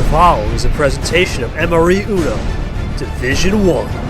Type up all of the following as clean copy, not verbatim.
following is a presentation of MRE Uno, Division 1.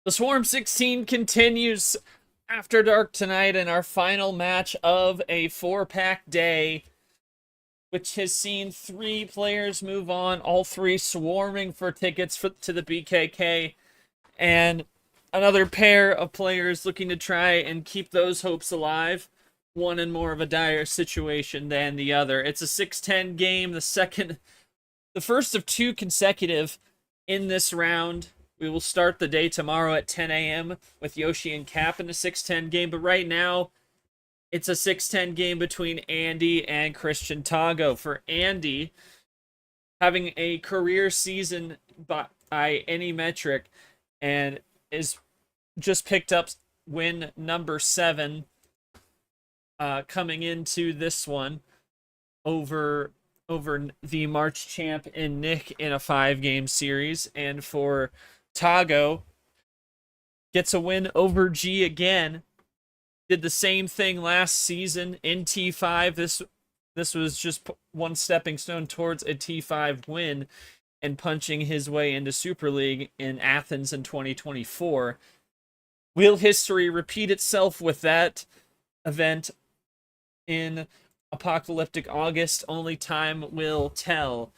The Swarm 16 continues after dark tonight in our final match of a 4-pack day, which has seen 3 players move on, all 3 swarming for tickets to the BKK, and another pair of players looking to try and keep those hopes alive, one in more of a dire situation than the other. It's a 6-10 game, the first of 2 consecutive in this round. We will start the day tomorrow at 10 a.m. with Yoshi and Cap in a 6-10 game, but right now it's a 6-10 game between Andy and Christian Tagoe. For Andy, having a career season by any metric, and is just picked up win number 7 coming into this one over the March champ in Nick in a 5-game series. And for Tagoe, gets a win over G again. Did the same thing last season in T5. This was just one stepping stone towards a T5 win and punching his way into Super League in Athens in 2024. Will history repeat itself with that event in Apocalyptic August? Only time will tell.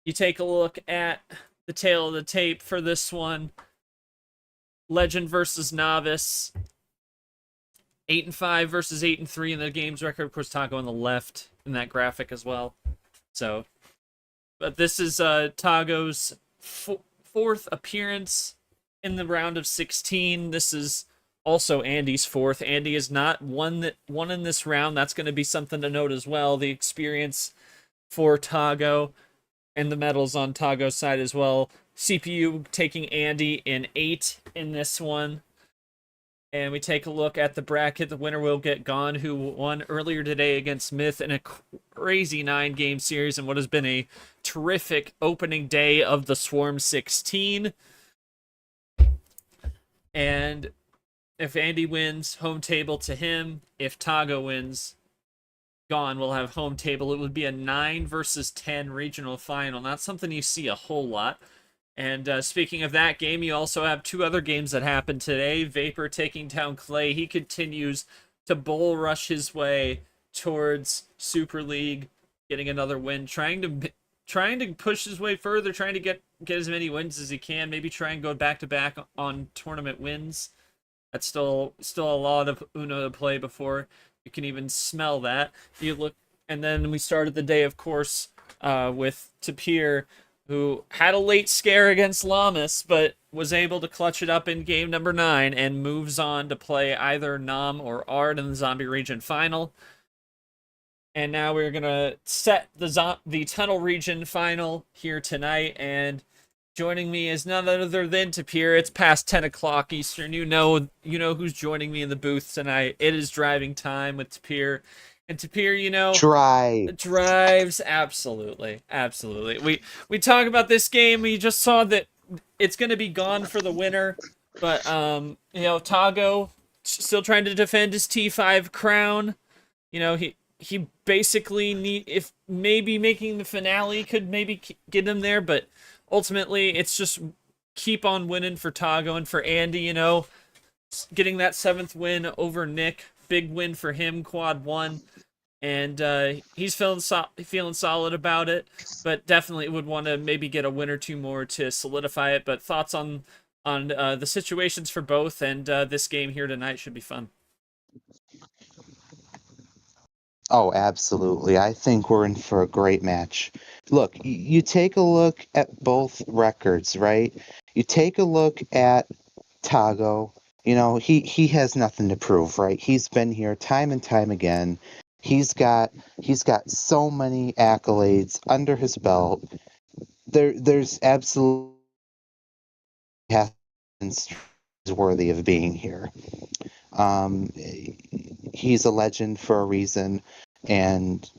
You take a look at the tail of the tape for this one. Legend versus Novice. 8-5 versus 8-3 in the game's record. Of course, Tagoe on the left in that graphic as well. So, but this is Tagoe's 4th appearance in the round of 16. This is also Andy's 4th. Andy is not won in this round. That's going to be something to note as well. The experience for Tagoe and the medals on Tagoe's side as well. CPU taking Andy in 8 in this one. And we take a look at the bracket. The winner will get Gone, who won earlier today against Myth in a crazy 9-game series and what has been a terrific opening day of the Swarm 16. And if Andy wins, home table to him. If Tagoe wins, Gone will have home table. It would be a 9 versus 10 regional final. Not something you see a whole lot. And speaking of that game, you also have 2 other games that happened today. Vapor taking down Clay. He continues to bull rush his way towards Super League, getting another win, trying to push his way further, trying to get as many wins as he can. Maybe try and go back to back on tournament wins. That's still a lot of Uno to play before you can even smell that. You look, and then we started the day, of course, with Tapir, who had a late scare against Lamas, but was able to clutch it up in game number 9 and moves on to play either Nam or Ard in the Zombie Region Final. And now we're going to set the Tunnel Region Final here tonight, and joining me is none other than Tapir. It's past 10 o'clock Eastern. You know who's joining me in the booth tonight. It is driving time with Tapir. And Tapir, drives, absolutely. We talk about this game. We just saw that it's going to be Gone for the winner, but Tagoe still trying to defend his T5 crown. He basically if maybe making the finale could maybe get him there, but ultimately it's just keep on winning for Tagoe. And for Andy, getting that 7th win over Nick big win for him, quad 1. And he's feeling solid about it, but definitely would want to maybe get a win or two more to solidify it. But thoughts on the situations for both, and this game here tonight should be fun. Oh, absolutely. I think we're in for a great match. Look, you take a look at both records, right? You take a look at Tagoe. You know, he has nothing to prove, right? He's been here time and time again. He's got so many accolades under his belt. There's absolutely is worthy of being here. Um, he's a legend for a reason, and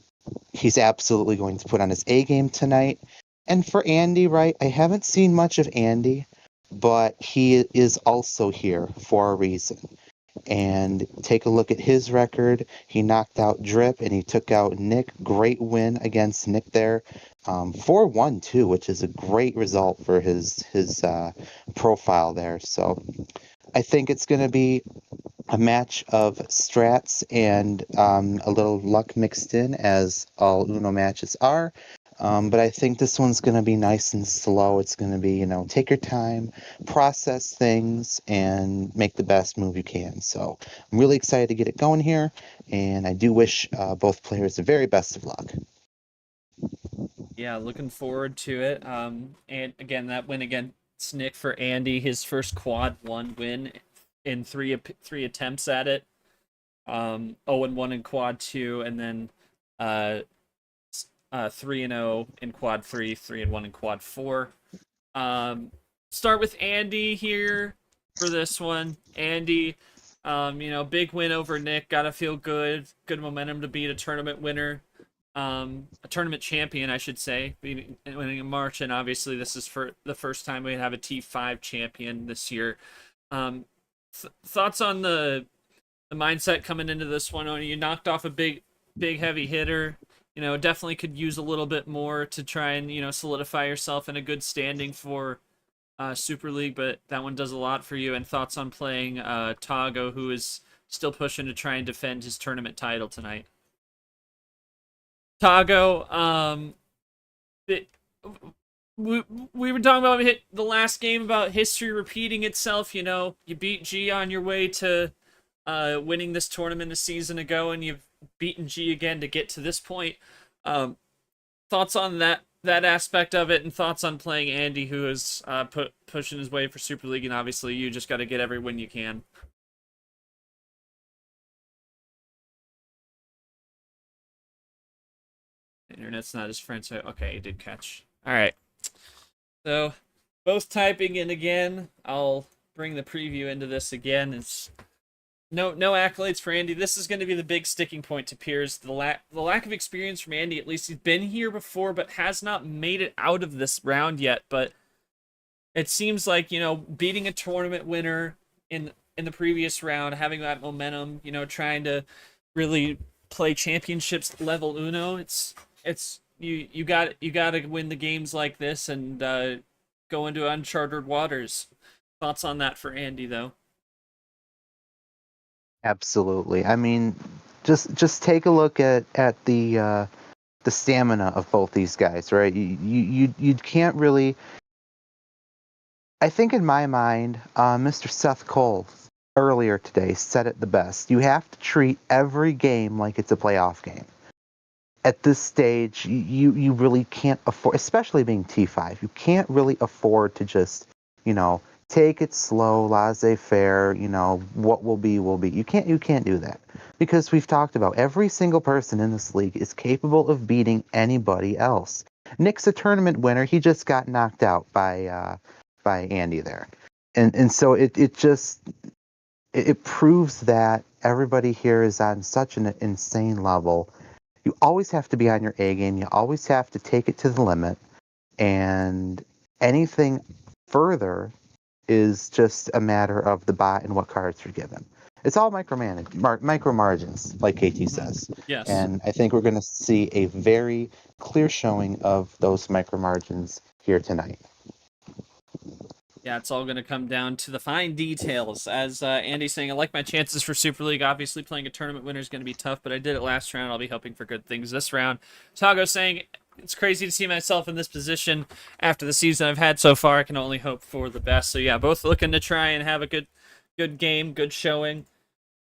he's absolutely going to put on his A game tonight. And for Andy, right, I haven't seen much of Andy, but he is also here for a reason. And take a look at his record. He knocked out Drip and he took out Nick. Great win against Nick there. 4-1 too, which is a great result for his profile there. So I think it's going to be a match of strats and a little luck mixed in, as all Uno matches are. But I think this one's going to be nice and slow. It's going to be, take your time, process things, and make the best move you can. So I'm really excited to get it going here, and I do wish both players the very best of luck. Yeah, looking forward to it. And again, that win against Nick for Andy, his first quad 1 win in three attempts at it. 0-1 in quad 2, and then 3-0 in quad 3, 3-1 in quad 4. Start with Andy here for this one. Andy, big win over Nick. Gotta feel good. Good momentum to beat a tournament winner. A tournament champion, I should say, winning in March, and obviously this is for the first time we have a T5 champion this year. Thoughts on the mindset coming into this one? You knocked off a big heavy hitter. Definitely could use a little bit more to try and solidify yourself in a good standing for Super League, but that one does a lot for you. And thoughts on playing Tagoe, who is still pushing to try and defend his tournament title tonight. Tagoe, we were talking about the last game about history repeating itself. You beat G on your way to winning this tournament a season ago, and you've beaten G again to get to this point. Thoughts on that aspect of it, and thoughts on playing Andy, who is pushing his way for Super League, and obviously you just got to get every win you can. Internet's not his friend, so okay, he did catch. All right. So, both typing in again. I'll bring the preview into this again. It's no accolades for Andy. This is going to be the big sticking point to Piers. The lack of experience from Andy. At least he's been here before, but has not made it out of this round yet. But it seems like beating a tournament winner in the previous round, having that momentum, trying to really play championships level Uno. It's you got to win the games like this and go into uncharted waters. Thoughts on that for Andy, though? Absolutely. I mean, just take a look at the stamina of both these guys, right? You can't really. I think in my mind, Mr. Seth Cole earlier today said it the best. You have to treat every game like it's a playoff game. At this stage, you really can't afford, especially being T5, you can't really afford to just, take it slow, laissez-faire, what will be, will be. You can't do that. Because we've talked about every single person in this league is capable of beating anybody else. Nick's a tournament winner. He just got knocked out by Andy there. And so it proves that everybody here is on such an insane level. You always have to be on your A game. You always have to take it to the limit. And anything further is just a matter of the bot and what cards you're given. It's all micro margins, like KT says. Yes. And I think we're going to see a very clear showing of those micro margins here tonight. Yeah, it's all going to come down to the fine details. As Andy's saying, I like my chances for Super League. Obviously, playing a tournament winner is going to be tough, but I did it last round. I'll be hoping for good things this round. Tagoe saying, it's crazy to see myself in this position after the season I've had so far. I can only hope for the best. So yeah, both looking to try and have a good game, good showing.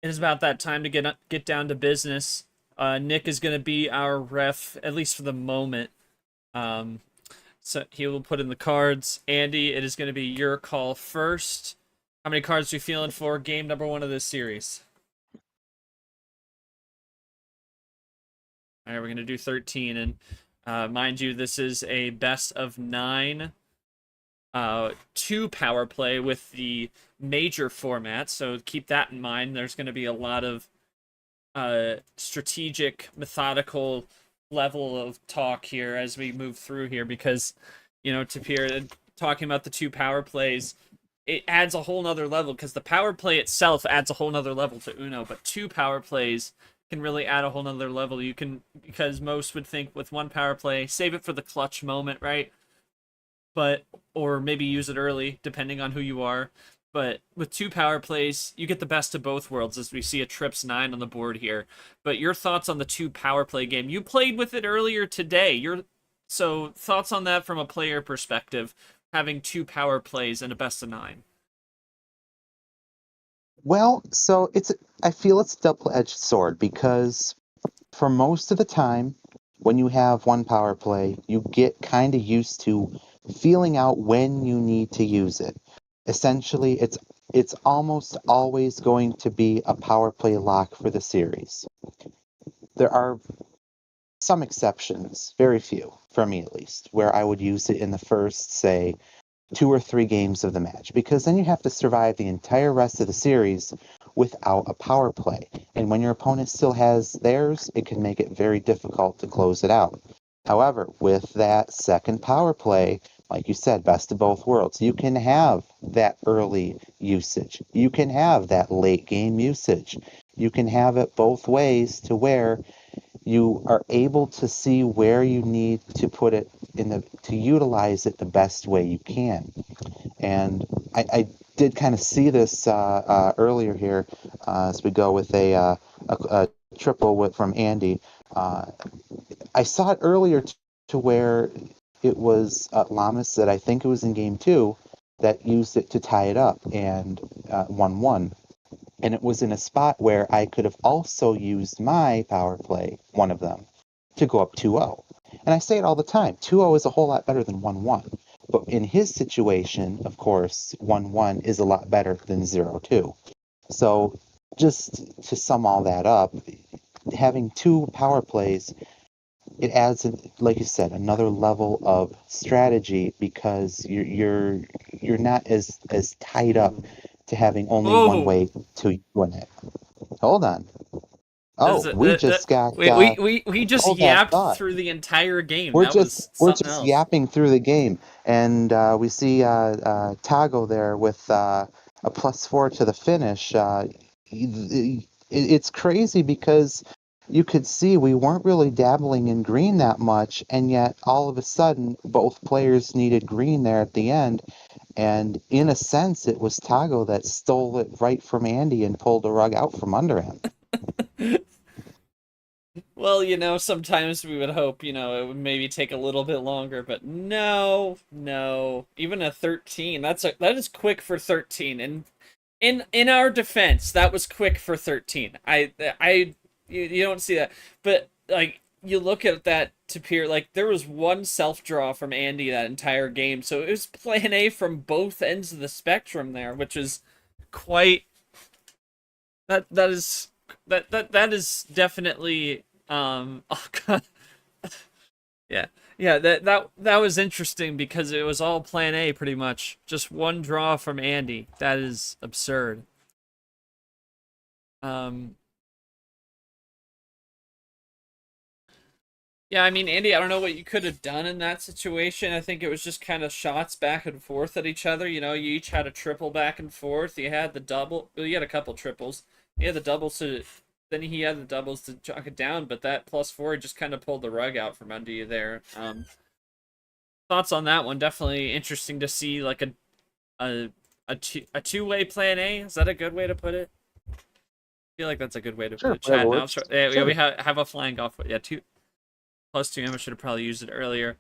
It is about that time to get down to business. Nick is going to be our ref, at least for the moment. So he will put in the cards. Andy, it is going to be your call first. How many cards are you feeling for game number 1 of this series? All right, we're going to do 13. And mind you, this is a best of 9 2 power play with the major format. So keep that in mind. There's going to be a lot of strategic, methodical level of talk here as we move through here, because Tapir talking about the 2 power plays, it adds a whole nother level, because the power play itself adds a whole nother level to Uno, but 2 power plays can really add a whole nother level. Because most would think with 1 power play, save it for the clutch moment, right? Or maybe use it early, depending on who you are. But with 2 power plays, you get the best of both worlds, as we see a trips 9 on the board here. But your thoughts on the 2 power play game? You played with it earlier today. So thoughts on that from a player perspective, having 2 power plays and a best of 9. Well, so I feel it's a double-edged sword, because for most of the time, when you have 1 power play, you get kind of used to feeling out when you need to use it. Essentially, it's almost always going to be a power play lock for the series. There are some exceptions, very few, for me at least, where I would use it in the first, say, 2 or 3 games of the match, because then you have to survive the entire rest of the series without a power play. And when your opponent still has theirs, it can make it very difficult to close it out. However, with that second power play, like you said, best of both worlds, you can have that early usage. You can have that late game usage. You can have it both ways, to where you are able to see where you need to put it to utilize it the best way you can. And I did kind of see this earlier here, as we go with a triple from Andy. I saw it earlier to where it was Lamas, that I think it was in game 2, that used it to tie it up and 1-1. And it was in a spot where I could have also used my power play, one of them, to go up 2-0. And I say it all the time, 2-0 is a whole lot better than 1-1. But in his situation, of course, 1-1 is a lot better than 0-2. So just to sum all that up, having 2 power plays, it adds, like you said, another level of strategy, because you're not as tied up to having only one way to win it. Hold on. Oh, we just got we just hold that yapped thought. through the entire game. We're That was we're something just else. yapping through the game, and we see Tagoe there with a +4 to the finish. It's crazy, because you could see we weren't really dabbling in green that much, and yet all of a sudden both players needed green there at the end. And in a sense, it was Tagoe that stole it right from Andy and pulled the rug out from under him. Well, sometimes we would hope, it would maybe take a little bit longer, but no. Even a 13, that is quick for 13. And in our defense, that was quick for 13. You don't see that. But like, you look at that Tapir, like, there was one self draw from Andy that entire game. So it was plan A from both ends of the spectrum there, which is quite that is definitely oh god. Yeah, that was interesting, because it was all plan A pretty much. Just one draw from Andy. That is absurd. Um Yeah, I mean, Andy, I don't know what you could have done in that situation. I think it was just kind of shots back and forth at each other. You each had a triple back and forth. You had the double. Well, you had a couple triples. You had the doubles to. Then he had the doubles to chalk it down, but that +4 just kind of pulled the rug out from under you there. Thoughts on that one? Definitely interesting to see, like, a two-way plan A. Is that a good way to put it? I feel like that's a good way to put it. Whatever Chat now. works. Yeah, we have a flying golf. Yeah, 2+2. I should have probably used it earlier.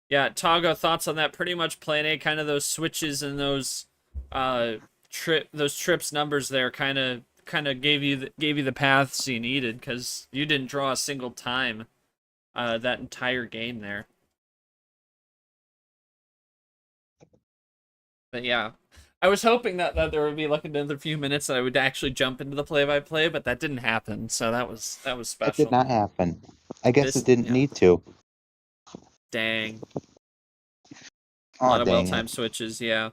Yeah, Tagoe, thoughts on that? Pretty much plan A, kind of those switches and those trips numbers there kind of gave you the paths you needed, because you didn't draw a single time that entire game there. But yeah, I was hoping that there would be like another few minutes that I would actually jump into the play-by-play, but that didn't happen. So that was special. It did not happen. I guess it didn't need to. Dang. A lot of well-timed switches, yeah.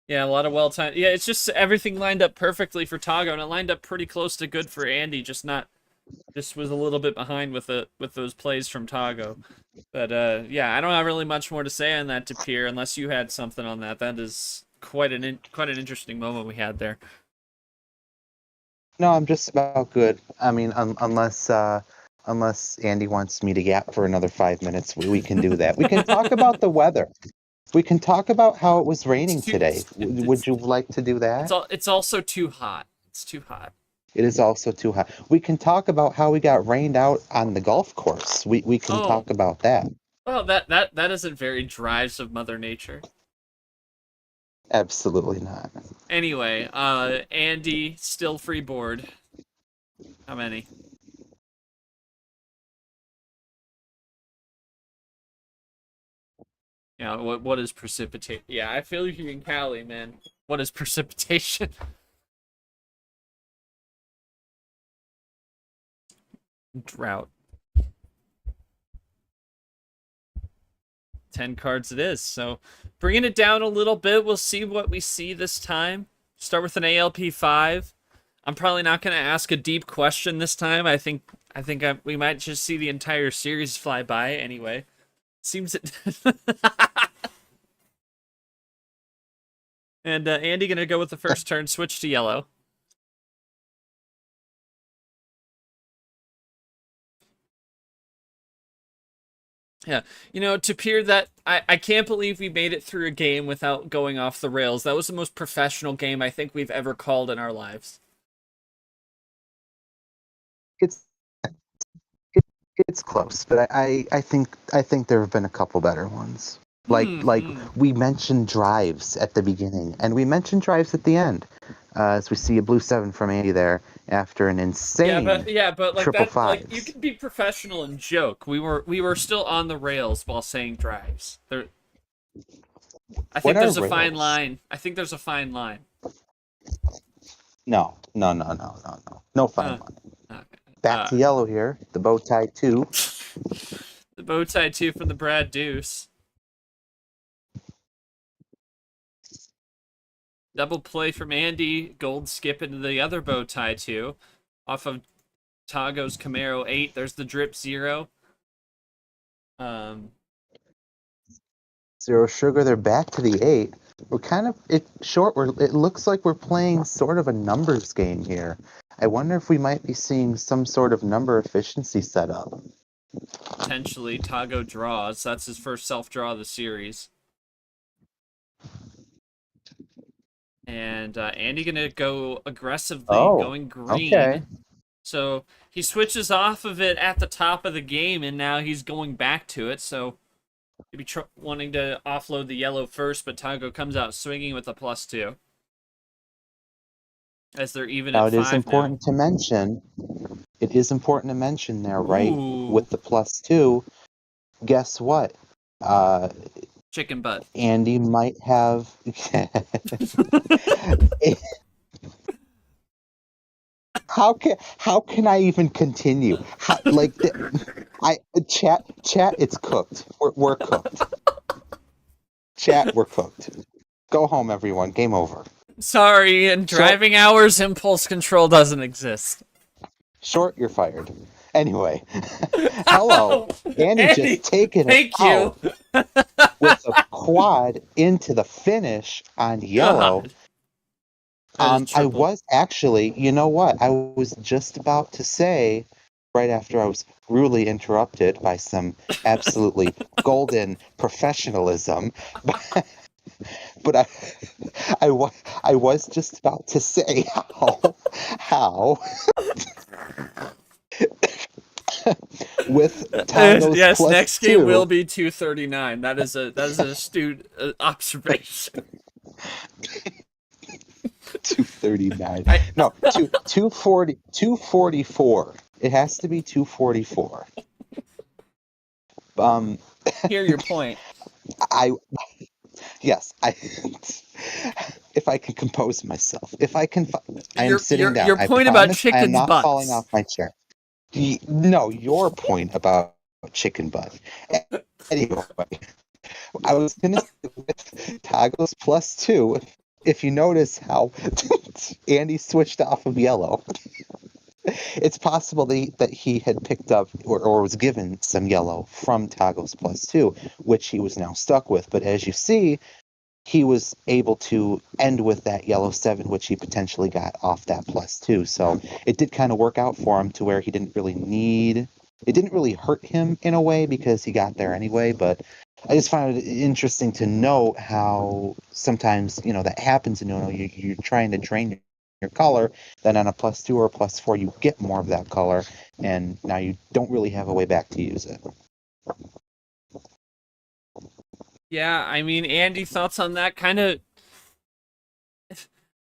Yeah, a lot of well-timed. Yeah, it's just everything lined up perfectly for Tagoe, and it lined up pretty close to good for Andy. Just was a little bit behind with those plays from Tagoe. But yeah, I don't have really much more to say on that, Tapir, unless you had something on that. That is quite an interesting moment we had there. No, I'm just about good. I mean, unless Andy wants me to yap for another 5 minutes, we can do that. We can talk about the weather. We can talk about how it was raining today. Would you like to do that? It's also too hot. It's too hot. It is also too hot. We can talk about how we got rained out on the golf course. We can talk about that. Well, that isn't very drives of Mother Nature. Absolutely not. Anyway, Andy, still free board. How many? Yeah, what is precipitation? Yeah, I feel you in Cali, man. What is precipitation? Drought. 10 cards it is. So bringing it down a little bit. We'll see what we see this time. Start with an ALP 5. I'm probably not going to ask a deep question this time. I think we might just see the entire series fly by anyway. Seems it. And Andy going to go with the first turn, switch to yellow. Yeah, Tapir, that I can't believe we made it through a game without going off the rails. That was the most professional game I think we've ever called in our lives. It's close, but I think there have been a couple better ones. Like we mentioned drives at the beginning, and we mentioned drives at the end. As we see a blue 7 from Andy there after an insane but like triple that, fives. like you can be professional and joke. We were still on the rails while saying drives. I think there's a fine line. No fine line. Okay. Back to yellow here. The bow tie 2. The bow tie 2 from the Brad Deuce. Double play from Andy. Gold skip into the other bow tie 2. Off of Tagoe's Camaro 8. There's the drip 0. Zero sugar. They're back to the 8. We're kind of it looks like we're playing sort of a numbers game here. I wonder if we might be seeing some sort of number efficiency setup. Potentially, Tagoe draws. That's his first self-draw of the series. And Andy gonna go aggressively, going green. Okay. So he switches off of it at the top of the game, and now he's going back to it. So maybe wanting to offload the yellow first, but Tagoe comes out swinging with a +2. As they're even now at 5 it is important to mention. It is important to mention there, right? Ooh. With the +2, guess what? Chicken butt. Andy might have. How can I even continue? Chat. It's cooked. We're cooked. Chat, we're cooked. Go home, everyone. Game over. Sorry, in driving hours, impulse control doesn't exist. Short, you're fired. Anyway, hello. Andy just taking it out with a quad into the finish on yellow. I was actually, you know what? I was just about to say, right after I was rudely interrupted by some absolutely golden professionalism, but I was just about to say how with Tagoe's Yes, plus next game 2. will be 239. That is an astute observation. 239. I No, 240, 244. It has to be 244. hear your point. I yes, I if I can compose myself. If I can I am sitting down. Your I point about promise I am chicken's not falling butts. off my chair. No, your point about chicken butt. Anyway, I was gonna say with Tagoe's plus 2, if you notice how Andy switched off of yellow. It's possible that he had picked up or was given some yellow from Tagoe's plus 2, which he was now stuck with. But as you see, he was able to end with that yellow 7, which he potentially got off that plus 2. So it did kind of work out for him to where he didn't really need. It didn't really hurt him in a way because he got there anyway. But I just found it interesting to note how sometimes that happens. You're trying to drain your color, then on a plus 2 or a plus 4 you get more of that color, and now you don't really have a way back to use it. Yeah, I mean, Andy, thoughts on that? Kind of.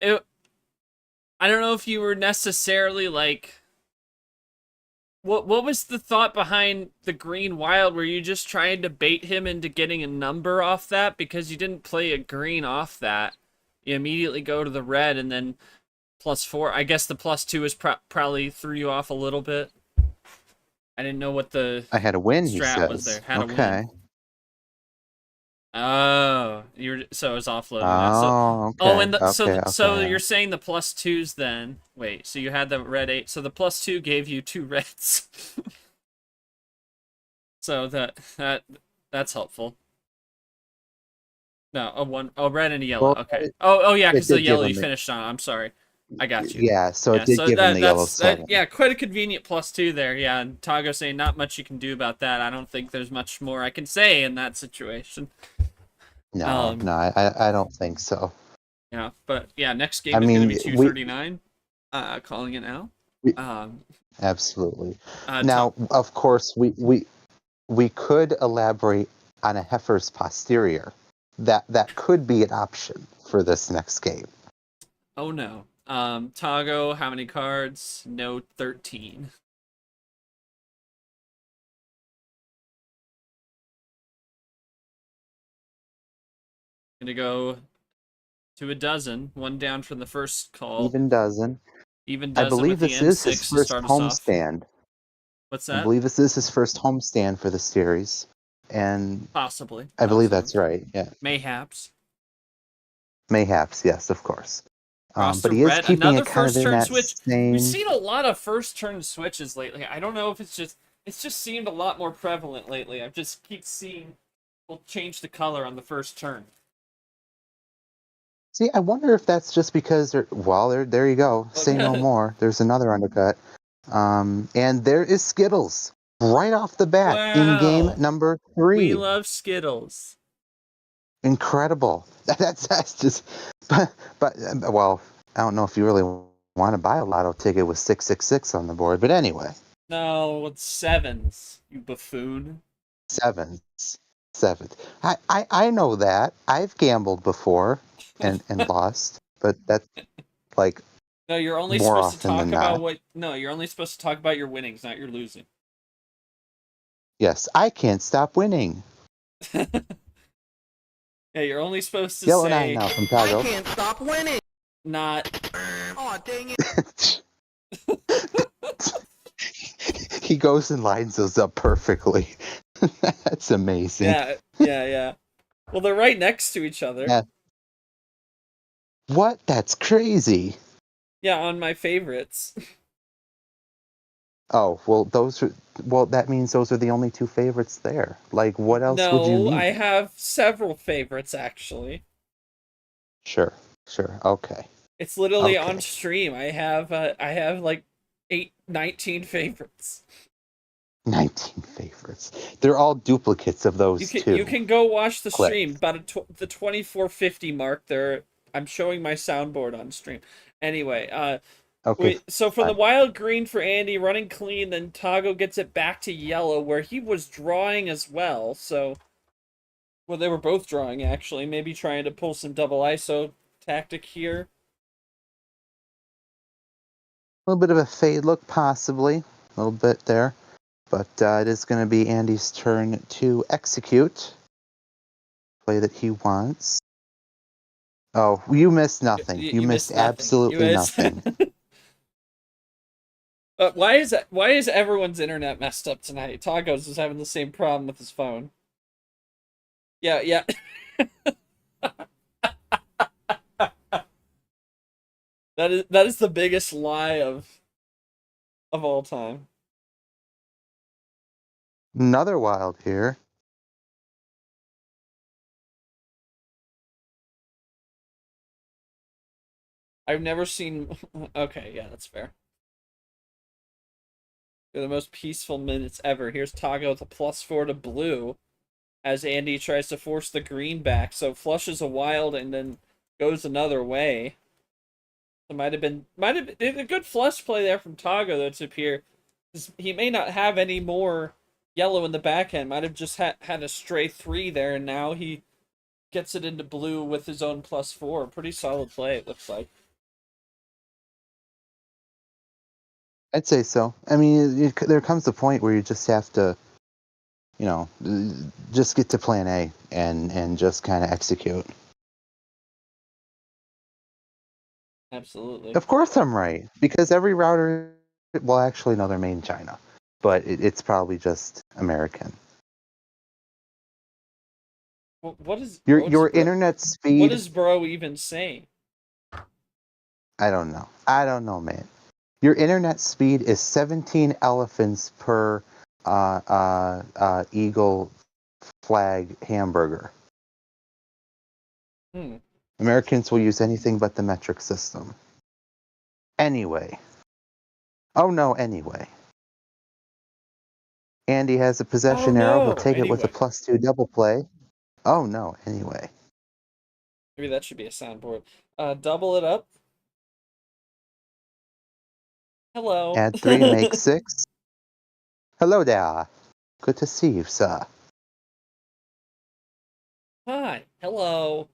I don't know if you were necessarily like. What was the thought behind the green wild? Were you just trying to bait him into getting a number off that because you didn't play a green off that? You immediately go to the red and then plus 4. I guess the plus 2 is probably threw you off a little bit. I didn't know what the I had a win, he strat was there. says. Had a Okay. win. Oh, so it was offloading that. Oh, And okay. so Okay. you're saying the plus 2s then? Wait, so you had the red 8. So the plus 2 gave you 2 reds. So that's helpful. No, a red and a yellow. Well, Okay. Oh yeah, it because the did give yellow you him finished on. I'm sorry. I got you. Yeah, so Yeah, it did so give him the yellow that's 7. yeah, quite a convenient plus 2 there. Yeah, and Tagoe saying not much you can do about that. I don't think there's much more I can say in that situation. No, Um, I don't think so. Yeah, but yeah, next game I is going to mean, be 239. Calling it now. we Um, absolutely. uh, Ta- Now, of course, we could elaborate on a heifer's posterior. That could be an option for this next game. oh no. Tagoe, how many cards? No, 13. Gonna go to a dozen. One down from the first call. Even dozen. Even I dozen with believe the this is his M6 to first start us off. homestand. What's I that? believe this is his first homestand for the series, and Possibly. I believe that's right. Yeah, Mayhaps. mayhaps. Yes, of course. Cross But to he is red. keeping Another it kind of first in turn that switch. We've same. seen a lot of first turn switches lately. I don't know if it's just seemed a lot more prevalent lately. I just keep seeing we'll change the color on the first turn. See, I wonder if that's just because there you go. Say no more. There's another undercut. And there is Skittles right off the bat in game Wow. number We 3. love Skittles. Incredible. That's just, but well, I don't know if you really want to buy a lotto ticket with 666 on the board, but anyway, No, it's 7s, you buffoon. sevens, sevens. I know that. I've gambled before and lost, but that's like No, you're only more supposed to often talk than about not. you're only supposed to talk about your winnings, not your losing. Yes, I can't stop winning. Yeah, you're only supposed to Yellow 9 say now from I Tagoe. can't stop winning. not. Oh, dang it. He goes and lines those up perfectly. That's amazing. Yeah. Well, they're right next to each other. Yeah. What? That's crazy. Yeah, on my favorites. Oh, well, that means those are the only 2 favorites there. Like, what else would you No, need? I have several favorites actually. Sure. Okay. It's literally Okay. on stream. I have like 19 favorites. 19 favorites. efforts. They're all duplicates of those two. You can go watch the clips. stream. About the 2450 mark there. I'm showing my soundboard on stream. Anyway, Okay. so from the wild green for Andy, running clean, then Tagoe gets it back to yellow, where he was drawing as well, so... Well, they were both drawing, actually. Maybe trying to pull some double ISO tactic here. A little bit of a fade look, possibly. A little bit there. But it is going to be Andy's turn to execute. Play that he wants. Oh, you missed nothing. You missed absolutely nothing. Why is everyone's internet messed up tonight? Tago's is having the same problem with his phone. Yeah. That is the biggest lie of all time. Another wild here. I've never seen... Okay, yeah, that's fair. They're the most peaceful minutes ever. Here's Tagoe with a +4 to blue as Andy tries to force the green back. So flushes a wild and then goes another way. It might have been a good flush play there from Tagoe, though, to appear. He may not have any more yellow in the back end. Might have just had a stray 3 there, and now he gets it into blue with his own +4. Pretty solid play, it looks like. I'd say so. I mean, there comes a point where you just have to, just get to plan A and just kind of execute. Absolutely. Of course I'm right, because every router, well, actually, no, they're made in China, but it's probably just American. What is your internet speed? What is bro even saying? I don't know, man. Your internet speed is 17 elephants per eagle flag hamburger. Americans will use anything but the metric system. Anyway. Anyway. Andy has a possession arrow. He'll take it with a +2 double play. Oh no, anyway. Maybe that should be a soundboard. Double it up. Hello. Add 3, make 6. Hello there. Good to see you, sir. Hi. Hello.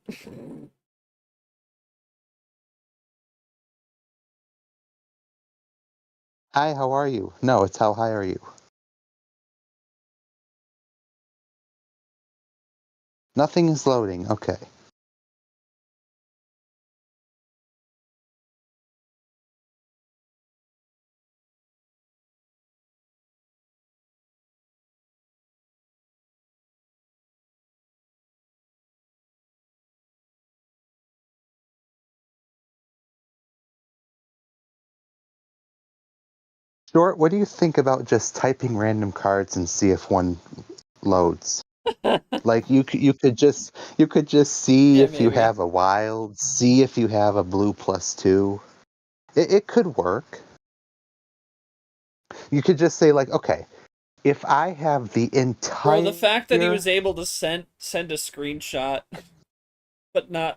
Hi, how are you? No, it's how high are you? Nothing is loading. Okay. Short, what do you think about just typing random cards and see if one loads? Like you could just see if you have a wild, see if you have a blue +2. It could work. You could just say like, okay, if I have the entire... Bro, the fact that he was able to send a screenshot but not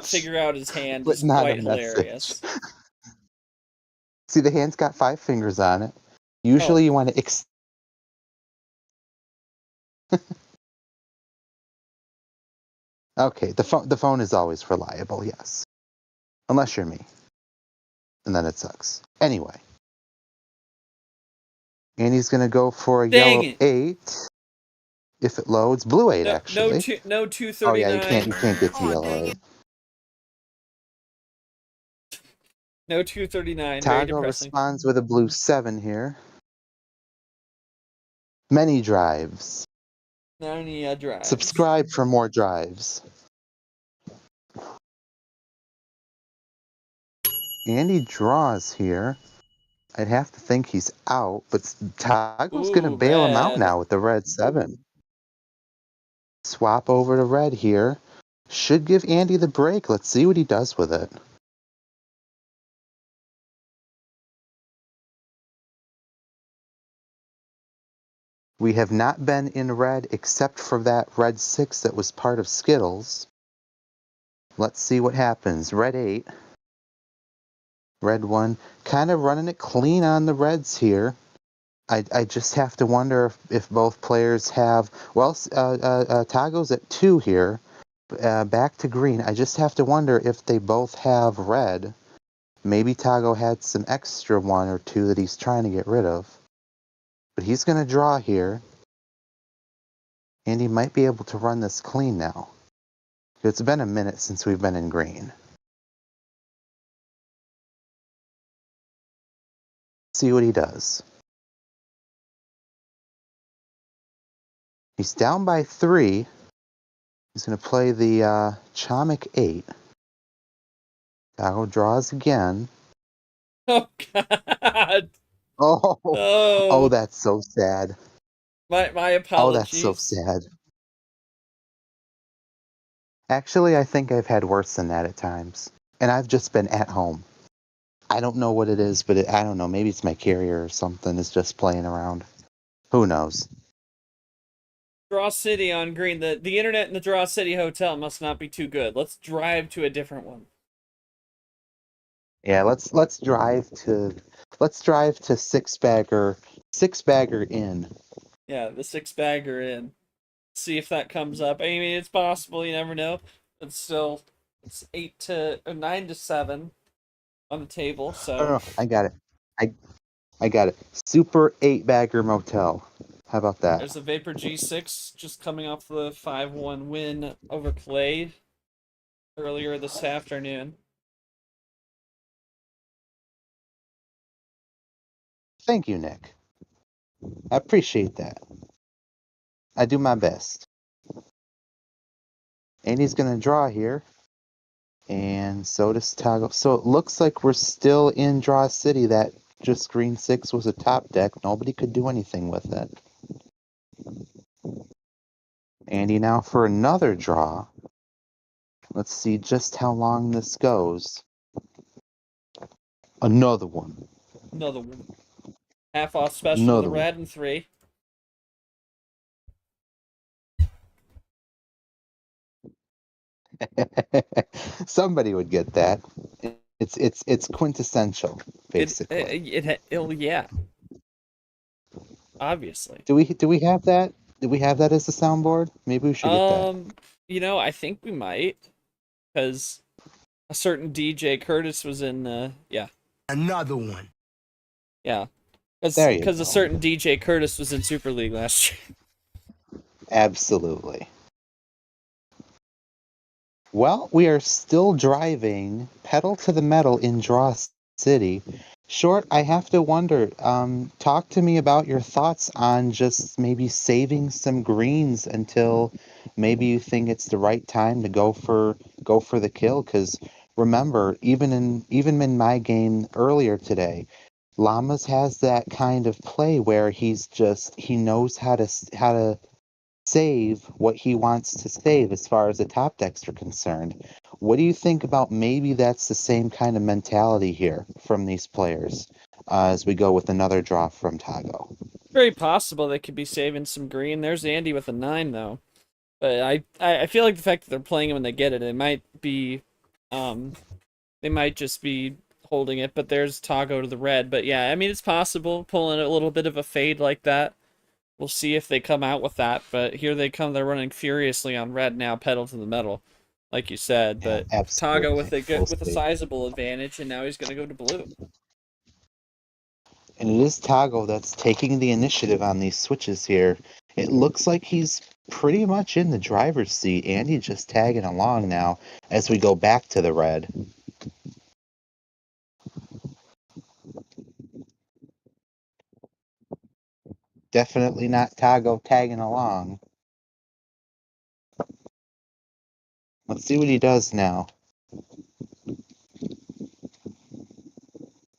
figure out his hand is quite hilarious. See, the hand's got 5 fingers on it. Usually you want to Okay, the phone is always reliable, yes. Unless you're me. And then it sucks. Anyway. And he's going to go for a yellow 8. If it loads. Blue 8, actually. No 239. Oh, yeah, you can't get to yellow 8. No 239. Tagoe responds with a blue 7 here. Many drives. Many drives. Subscribe for more drives. And he draws here. I'd have to think he's out, but Tagoe's going to bail him out now with the red 7. Swap over to red here. Should give Andy the break. Let's see what he does with it. We have not been in red except for that red 6 that was part of Skittles. Let's see what happens. Red 8. Red 1. Kind of running it clean on the reds here. I just have to wonder if both players have... Well, Tagoe's at 2 here. Back to green. I just have to wonder if they both have red. Maybe Tagoe had some extra 1 or 2 that he's trying to get rid of. But he's going to draw here. And he might be able to run this clean now. It's been a minute since we've been in green. See what he does. He's down by 3. He's going to play the Chomic 8. Tagoe draws again. Oh God. Oh, Oh, that's so sad. my Oh, that's so apologies. sad. Actually, I think I've had worse than that at times. And I've just been at home. I don't know what it is, but I don't know. Maybe it's my carrier or something is just playing around. Who knows? Draw City on green. The internet in the Draw City hotel must not be too good. Let's drive to a different one. Yeah, let's drive to Six Bagger Inn. Yeah, the 6-bagger in. See if that comes up. I mean, it's possible. You never know. But still, it's 9 to 7 on the table. Oh, So no, I got it. I got it. Super 8-bagger motel. How about that? there's a Vapor G6 just coming off the 5-1 win over Clay earlier this afternoon. Thank you, Nick. I appreciate that. I do my best. And he's gonna draw here. And so does Tagoe. So it looks like we're still in Draw City. That just green 6 was a top deck. Nobody could do anything with it. Andy now for another draw. Let's see just how long this goes. Another one. Another one. Half off special to the Another one. red and 3. Somebody would get that. It's quintessential, basically. Yeah. Obviously. Do we have that? Do we have that as a soundboard? Maybe we should get that. I think we might, because a certain DJ Curtis was in. Yeah, Another one. yeah, There you because go. a certain DJ Curtis was in Super League last year. Absolutely. Well, we are still driving pedal to the metal in Draw City. Short, I have to wonder, talk to me about your thoughts on just maybe saving some greens until maybe you think it's the right time to go for the kill. Because remember, even in my game earlier today, Llamas has that kind of play where he knows how to save what he wants to save as far as the top decks are concerned. What do you think about maybe that's the same kind of mentality here from these players as we go with another draw from Tagoe? Very possible they could be saving some green. There's Andy with a 9 though, but I feel like the fact that they're playing it when they get it, they might just be holding it. But there's Tagoe to the red. But yeah, I mean it's possible pulling a little bit of a fade like that. We'll see if they come out with that, but here they come. They're running furiously on red now, pedal to the metal, like you said. Yeah, But Tagoe absolutely. with a sizable advantage, and now he's going to go to blue. And it is Tagoe that's taking the initiative on these switches here. It looks like he's pretty much in the driver's seat. Andy just tagging along now as we go back to the red. Definitely not Tagoe tagging along. Let's see what he does now.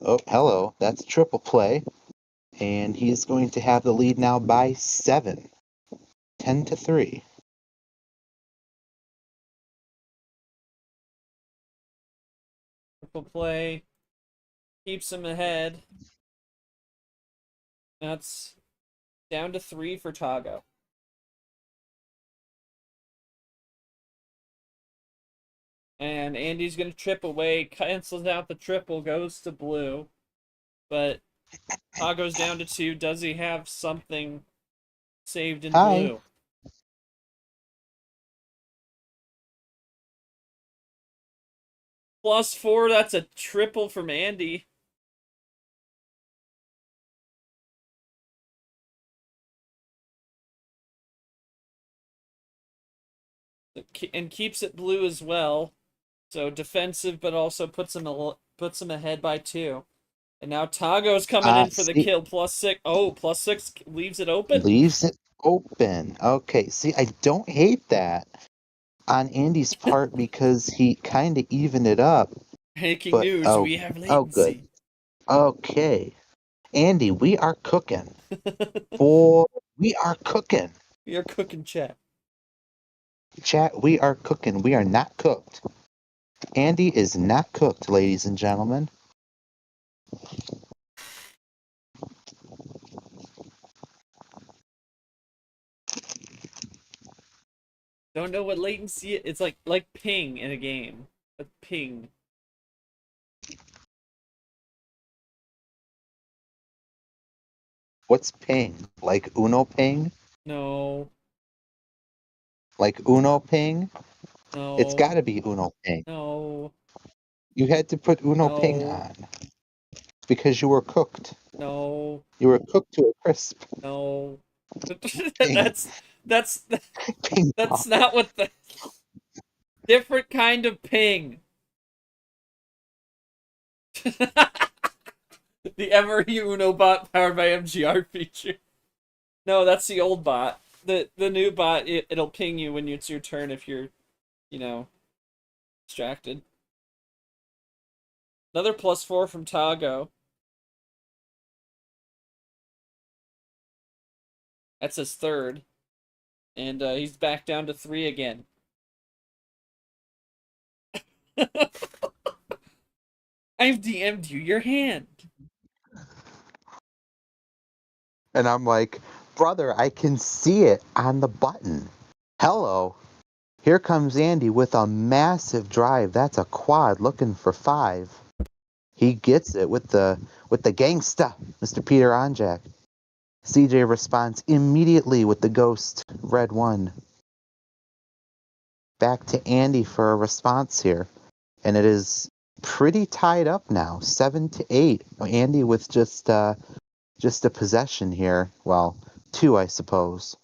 Oh, hello. That's triple play. And he is going to have the lead now by 7. 10-3. Triple play keeps him ahead. That's Down to 3 for Tagoe. And Andy's going to trip away, cancels out the triple, goes to blue. But Tagoe's down to 2. Does he have something saved in Hi. blue? +4, that's a triple from Andy. And keeps it blue as well. So defensive, but also puts him ahead by 2. And now Tagoe's coming in for the kill. +6. Oh, +6 leaves it open? Leaves it open. Okay, see, I don't hate that on Andy's part because he kind of evened it up. Breaking news, we have latency. Oh, good. Okay. Andy, we are cooking. We are cooking. We are cooking, chat. Chat, we are cooking. We are not cooked. Andy is not cooked, ladies and gentlemen. Don't know what latency is. It's like ping in a game. A ping. What's ping? Like Uno ping? No. Like Uno ping? No. It's gotta be Uno ping. No. You had to put Uno No. ping on. Because you were cooked. No. You were cooked to a crisp. No. Ping. That's Ping that's pong. not what the different kind of ping. The MRE Uno bot powered by MGR feature. No, that's the old bot. The new bot, it'll ping you when it's your turn if you're, distracted. Another +4 from Tagoe. That's his third. And he's back down to 3 again. I've DM'd you your hand. And I'm like, brother, I can see it on the button. Hello. Here comes Andy with a massive drive. That's a quad looking for 5. He gets it with the gangsta, Mr. Peter Onjak. CJ responds immediately with the ghost, red 1. Back to Andy for a response here. And it is pretty tied up now, 7-8. Andy with just a possession here. Well, 2, I suppose.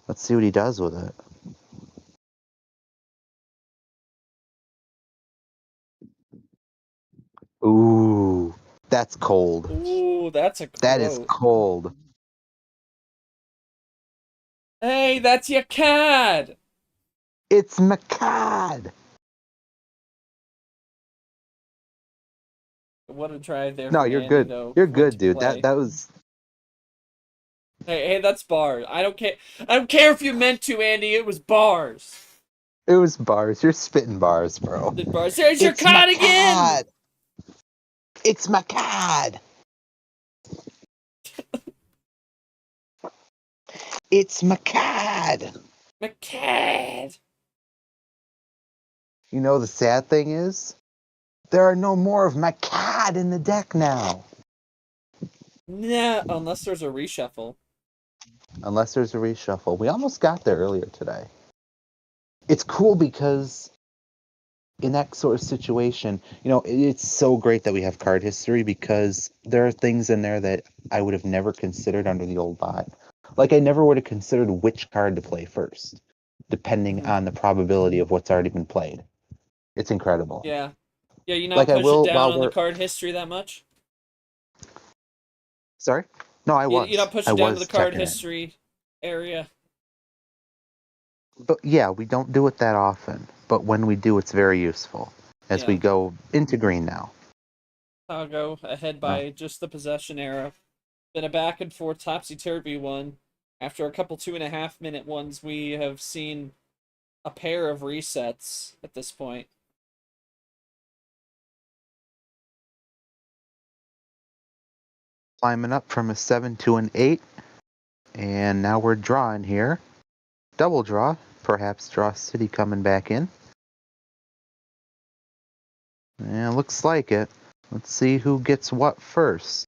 Let's see what he does with it. Ooh, that's cold. Ooh, that's a quote. That is cold. Hey, that's your cad! It's McCad. What a drive there. No, from you're Andy, good. though. You're Went good, to dude. play. That was. Hey, that's bars. I don't care. I don't care if you meant to, Andy. It was bars. It was bars. You're spitting bars, bro. The bars. There's your cad again. It's McCad. It's McCad. McCad. You know the sad thing is, there are no more of McCad in the deck now. Nah, unless there's a reshuffle. Unless there's a reshuffle. We almost got there earlier today. It's cool because in that sort of situation, it's so great that we have card history because there are things in there that I would have never considered under the old bot. Like I never would have considered which card to play first, depending on the probability of what's already been played. It's incredible. Yeah. Yeah, you not Like I push will it down while on the we're- card history that much? Sorry? No, I was. You not push I it down to was the card checking it. history area? But yeah, we don't do it that often. But when we do, it's very useful as we go into green now. Tagoe ahead by just the possession era. Been a back and forth topsy-turvy one. After a couple 2.5-minute ones, we have seen a pair of resets at this point. Climbing up from a 7 to an 8. And now we're drawing here. Double draw. Perhaps Draw City coming back in. Yeah, looks like it. Let's see who gets what first.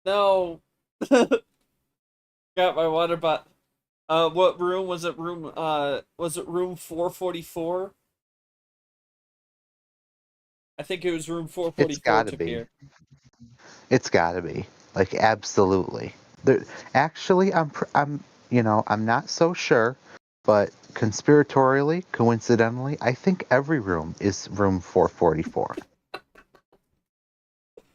No. Got my water bot. What room was it? Was it room 444? I think it was room 444. It's gotta be. It's gotta be. Like, absolutely. Actually, I'm not so sure, but conspiratorially, coincidentally, I think every room is room 444.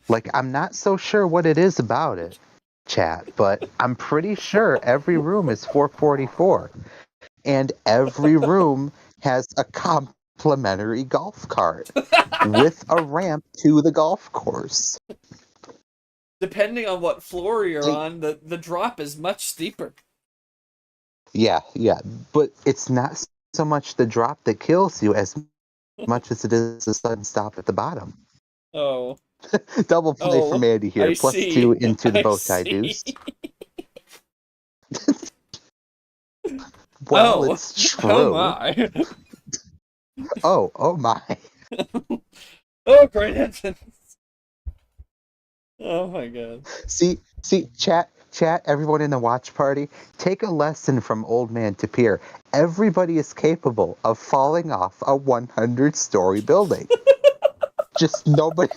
Like, I'm not so sure what it is about it, chat, but I'm pretty sure every room is 444. And every room has a complimentary golf cart with a ramp to the golf course. Depending on what floor you're on, the drop is much steeper. Yeah, but it's not so much the drop that kills you as much as it is the sudden stop at the bottom. Oh. Double play from Andy here. I Plus see. 2 into the I bow tie see. deuce. Well, Oh. it's true. Oh my. Oh my. Oh, great heavens. Oh my god. See, chat, everyone in the watch party, take a lesson from Old Man Tapir. Everybody is capable of falling off a 100-story building. Just nobody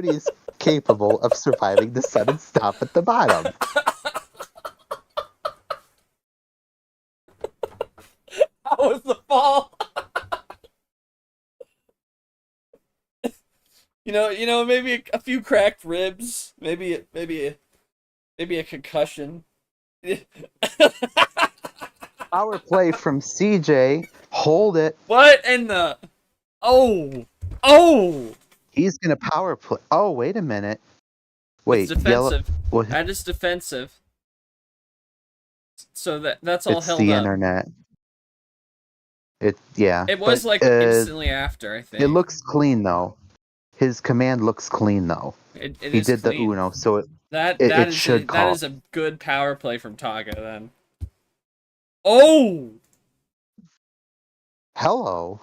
is capable of surviving the sudden stop at the bottom. How was the fall? Maybe a few cracked ribs, maybe a concussion. Power play from CJ. Hold it. What in the? Oh! He's gonna power play. Oh, wait a minute. Wait, It's defensive. What? That is defensive. So that's all It's held the up. internet. It was but, instantly after, I think. It looks clean though. His command looks clean though. He did clean. The Uno, so that should call. That is a good power play from Tagoe then. Oh! Hello.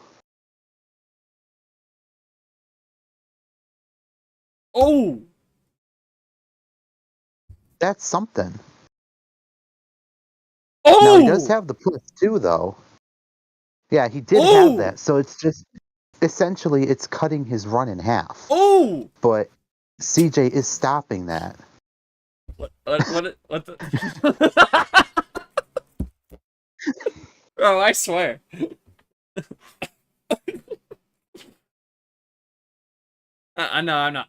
Oh! That's something. Oh! Now he does have the plus 2 though. Yeah, he did have that. So it's just essentially it's cutting his run in half. Oh! But CJ is stopping that. What the? Oh, I swear. No, I'm not.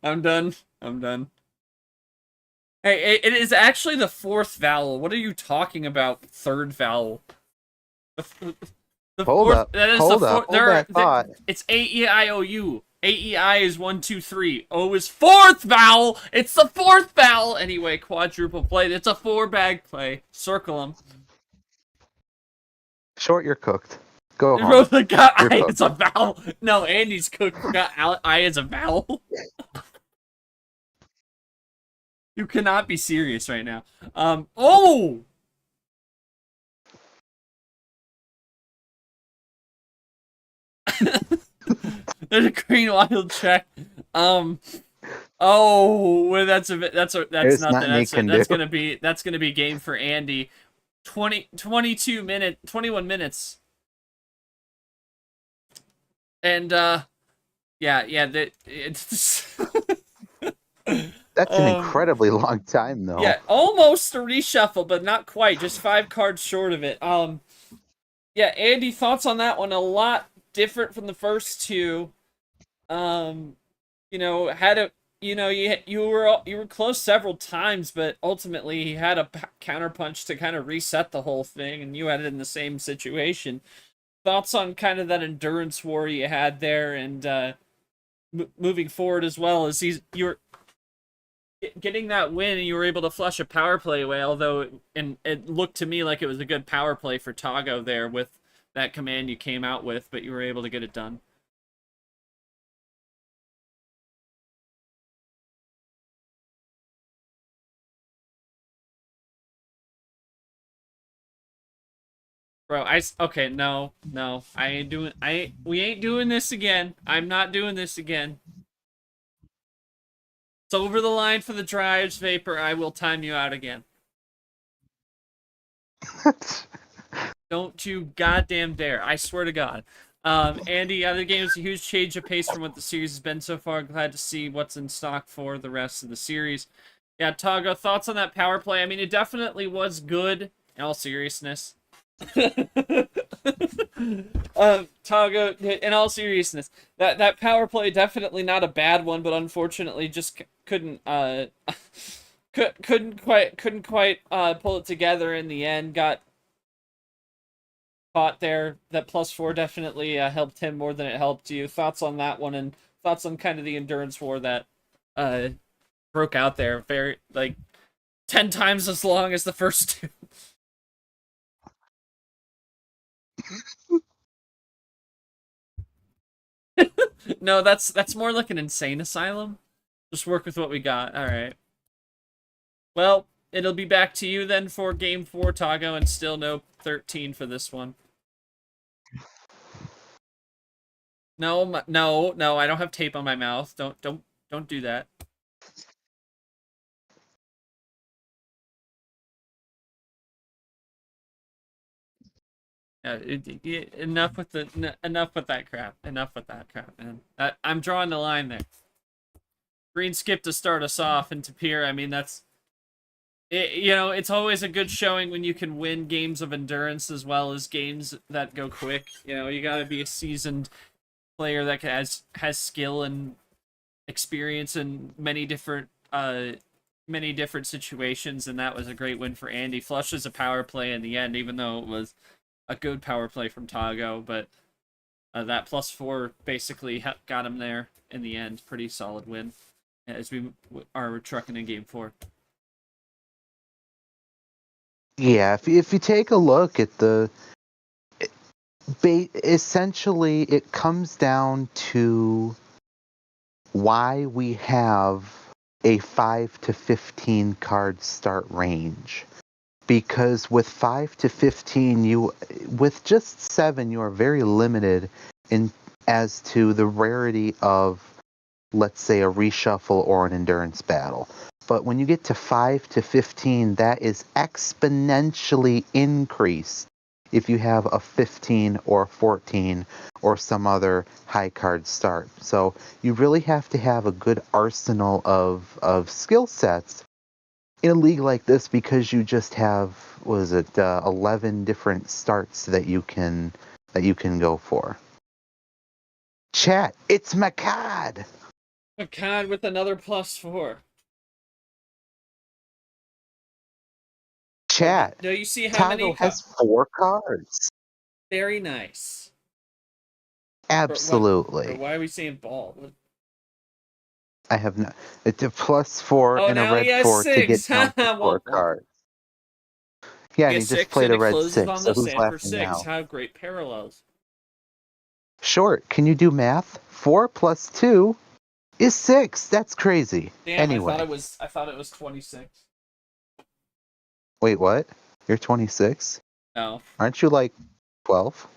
I'm done. Hey, it is actually the 4th vowel. What are you talking about? 3rd vowel. Hold up. That is Hold up. Hold that thought. It's A-E-I-O-U. A-E-I is 1, 2, 3. O is 4th vowel. It's the 4th vowel. Anyway, quadruple play. It's a 4-bag play. Circle them. Short, you're cooked. Go home. Forgot I is a vowel. No, Andy's cooked. Forgot I is a vowel. You cannot be serious right now. Oh! There's a green wild check. Oh, well, that's nothing. That's gonna be game for Andy. 21 minutes. And it's That's an incredibly long time though. Yeah, almost a reshuffle, but not quite. Just 5 cards short of it. Yeah, Andy, thoughts on that one? A lot different from the first 2. You were close several times, but ultimately he had a counterpunch to kind of reset the whole thing, and you had it in the same situation. Thoughts on kind of that endurance war you had there, and moving forward as well as getting that win, and you were able to flush a power play away. Although, and it looked to me like it was a good power play for Tagoe there with that command you came out with, but you were able to get it done. Bro, okay, no, we ain't doing this again. I'm not doing this again. It's over the line for the drives, Vapor. I will time you out again. Don't you goddamn dare. I swear to God. Andy, the game is a huge change of pace from what the series has been so far. Glad to see what's in stock for the rest of the series. Yeah, Tagoe, thoughts on that power play? I mean, it definitely was good, in all seriousness. Tagoe, in all seriousness, that power play definitely not a bad one, but unfortunately just couldn't couldn't quite pull it together in the end. Got caught there. That +4 definitely helped him more than it helped you. Thoughts on that one, and thoughts on kind of the endurance war that broke out there. Very, like, 10 times as long as the first two. No, that's more like an insane asylum. Just work with what we got. All right. Well, it'll be back to you then for game 4, Tagoe, and still no 13 for this one. No, no, I don't have tape on my mouth. Don't do that. Enough with that crap. Enough with that crap, man. I'm drawing the line there. Green skip to start us off, and Tapir. I mean, that's it's always a good showing when you can win games of endurance as well as games that go quick. You got to be a seasoned player that has skill and experience in many different situations, and that was a great win for Andy. Flushes a power play in the end, even though it was a good power play from Tagoe, but that +4 basically got him there in the end. Pretty solid win as we are trucking in game 4. Yeah, if you take a look at essentially it comes down to why we have a 5 to 15 card start range. Because with 5 to 15, with just 7, you are very limited as to the rarity of, let's say, a reshuffle or an endurance battle. But when you get to 5 to 15, that is exponentially increased if you have a 15 or 14 or some other high card start. So you really have to have a good arsenal of skill sets in a league like this, because you just have 11 different starts that you can go for. Chat, it's Makad. Makad with another +4. Chat. Do you see how many? Tagoe has 4 cards. Very nice. Absolutely. Why are we saying ball? I have not. It's a +4 Oh, and a now he red has 4 to get 6. down to 4 cards. Yeah, and he just played a red 6. On So the who's sand for laughing 6. now? How great parallels. Short, can you do math? 4 plus 2 is 6. That's crazy. Damn, anyway. I thought it was 26. Wait, what? You're 26? No. Aren't you like 12?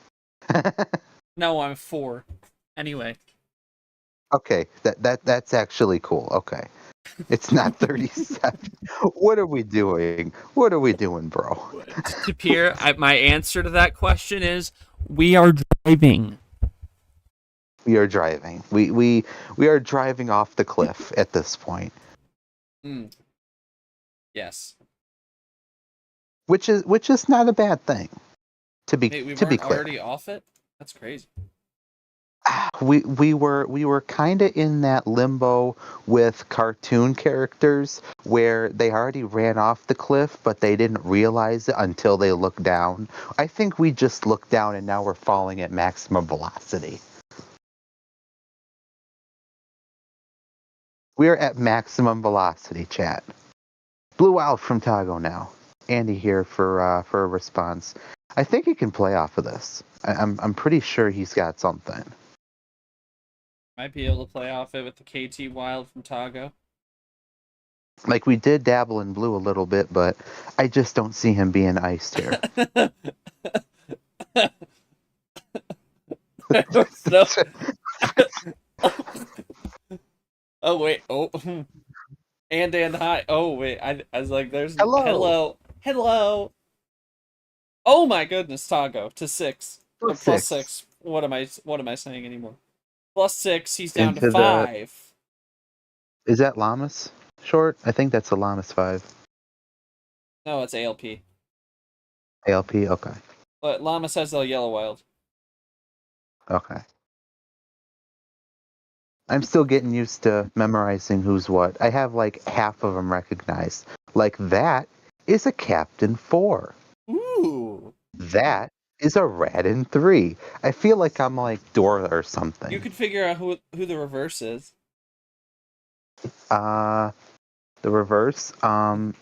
No, I'm 4. Anyway. Okay, that's actually cool. Okay. It's not 37. What are we doing? What are we doing, bro? Tapir, my answer to that question is we are driving. We are driving. We are driving off the cliff at this point. Yes. Which is not a bad thing. To be we to be weren't clear. already off it? That's crazy. We were kind of in that limbo with cartoon characters where they already ran off the cliff, but they didn't realize it until they looked down. I think we just looked down and now we're falling at maximum velocity. We're at maximum velocity, chat. Blew out from Tagoe now. Andy here for a response. I think he can play off of this. I'm pretty sure he's got something. Might be able to play off it with the KT Wild from Tagoe. Like, we did dabble in blue a little bit, but I just don't see him being iced here. Oh wait, oh, and hi. Oh wait, I was like, there's Hello. hello. Oh my goodness, Tagoe to 6. Plus Plus six. 6. What am I saying anymore? Plus 6. He's down to Into 5. Is that Llamas short? I think that's a Llamas 5. No, it's ALP. ALP, okay. But Llamas has the Yellow Wild. Okay. I'm still getting used to memorizing who's what. I have like half of them recognized. Like, that is a Captain 4. Ooh. That is a Radin 3. I feel like I'm like Dora or something. You could figure out who the reverse is. The reverse. I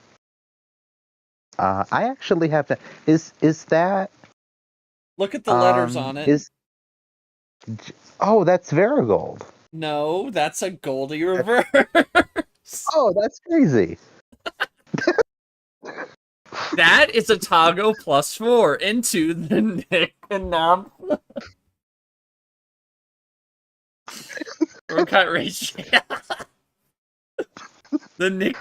actually have to. Is that? Look at the letters on it. Oh, that's Varigold. No, that's a Goldie reverse. Oh, that's crazy. That is a Tagoe +4 into the Nick and Nom. Cut ratio. The Nick.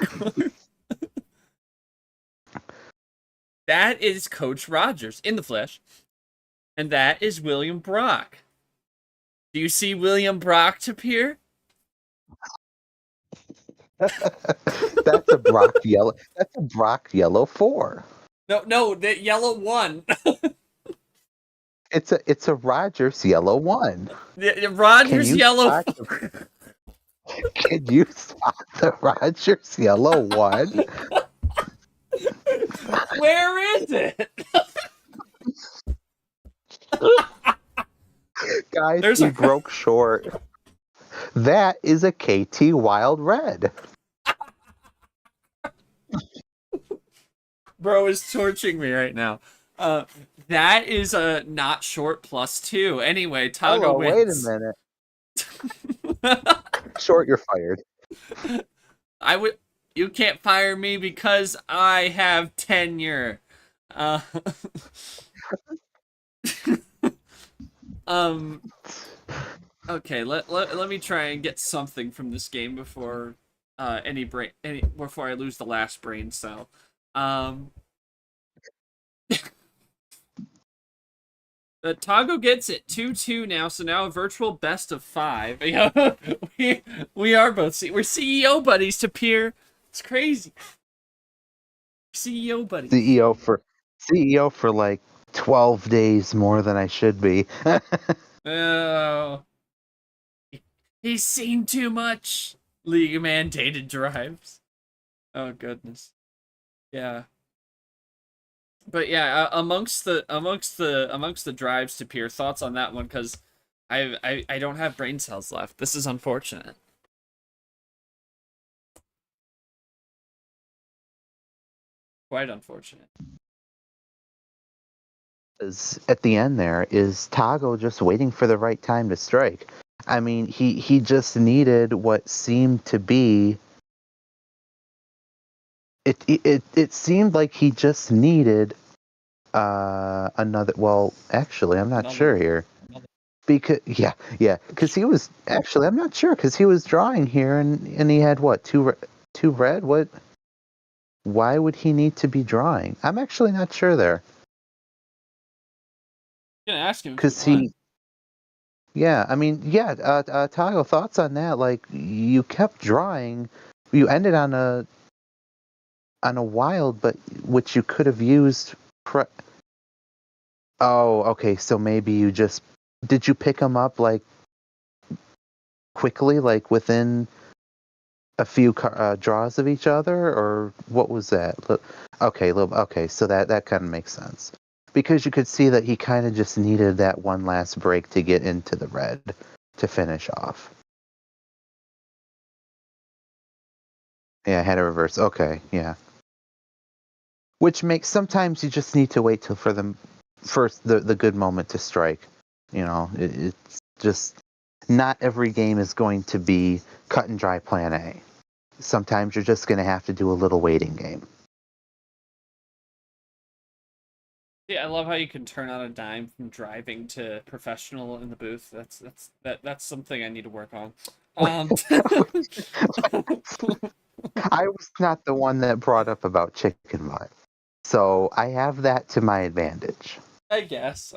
That is Coach Rogers in the flesh. And that is William Brock. Do you see William Brock appear? That's a Brock yellow. That's a Brock yellow 4. No, the yellow 1. It's a Rogers yellow 1. The Rogers yellow. Can you spot the Rogers yellow 1? Where is it? Guys, he broke short. That is a KT Wild Red. Bro is torching me right now. That is a not short +2. Anyway, Tagoe wins. Wait a minute. Short, you're fired. You can't fire me because I have tenure. Okay, let me try and get something from this game before before I lose the last brain cell. Tagoe gets it 2-2 now, so now a virtual best of 5. we are both we're CEO buddies to peer. It's crazy. CEO buddies. CEO for like 12 days more than I should be. Oh. He's seen too much. League mandated drives. Oh goodness. Yeah. But yeah, amongst the drives to peer, thoughts on that one, because I don't have brain cells left. This is unfortunate. Quite unfortunate. At the end there is Tagoe just waiting for the right time to strike. I mean, he just needed what seemed to be. It seemed like he just needed another. Well, actually, I'm not sure here. Because because he was actually, I'm not sure, because he was drawing here and he had what, two red. What? Why would he need to be drawing? I'm actually not sure there. I'm gonna ask him because yeah, I mean, yeah, Tagoe, thoughts on that? Like, you kept drawing, you ended on a wild, but which you could have used. Oh, okay, so maybe you just did you pick them up like quickly, like within a few draws of each other, or what was that? Okay, so that kind of makes sense. Because you could see that he kind of just needed that one last break to get into the red to finish off. Yeah, I had a reverse. Okay, yeah. Which makes sometimes you just need to wait till for the first the good moment to strike. You know, it's just not every game is going to be cut and dry plan A. Sometimes you're just going to have to do a little waiting game. Yeah, I love how you can turn on a dime from driving to professional in the booth. That's something I need to work on. I was not the one that brought up about chicken butt, so I have that to my advantage. I guess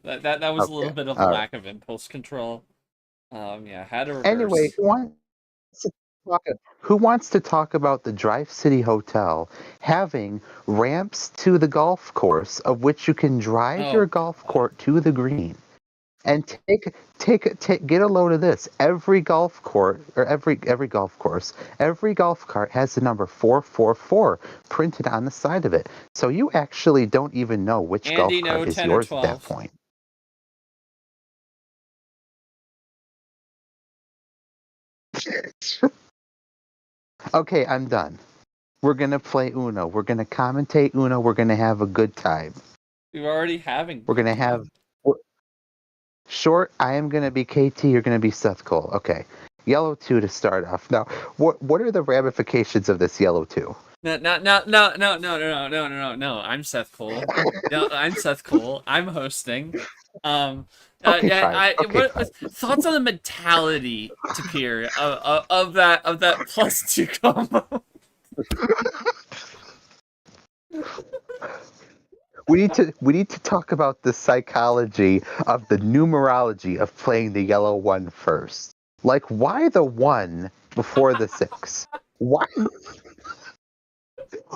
that was a little Okay, bit of a all right. lack of impulse control. Yeah, had a Anyway, reverse. to talk, who wants to talk about the Drive City Hotel having ramps to the golf course of which you can drive your Oh golf God. court to the green? And get a load of this. Every golf court or every golf course, every golf cart has the number 444 printed on the side of it. So you actually don't even know which Andy, golf no, cart is 10 or yours at that 12. point. Okay, I'm done. We're gonna play Uno. We're gonna commentate Uno. We're gonna have a good time. We were already having a We're good gonna have time. short. I am gonna be KT. You're gonna be Seth Cole. Okay. Yellow 2 to start off. Now, what are the ramifications of this yellow 2? No. I'm Seth Cole. No, I'm Seth Cole. I'm hosting. Um, Okay, yeah, fine. Okay, what fine. thoughts on the mentality, Tapir, of that +2 combo? We need to talk about the psychology of the numerology of playing the yellow 1 first. Like, why the 1 before the 6? Why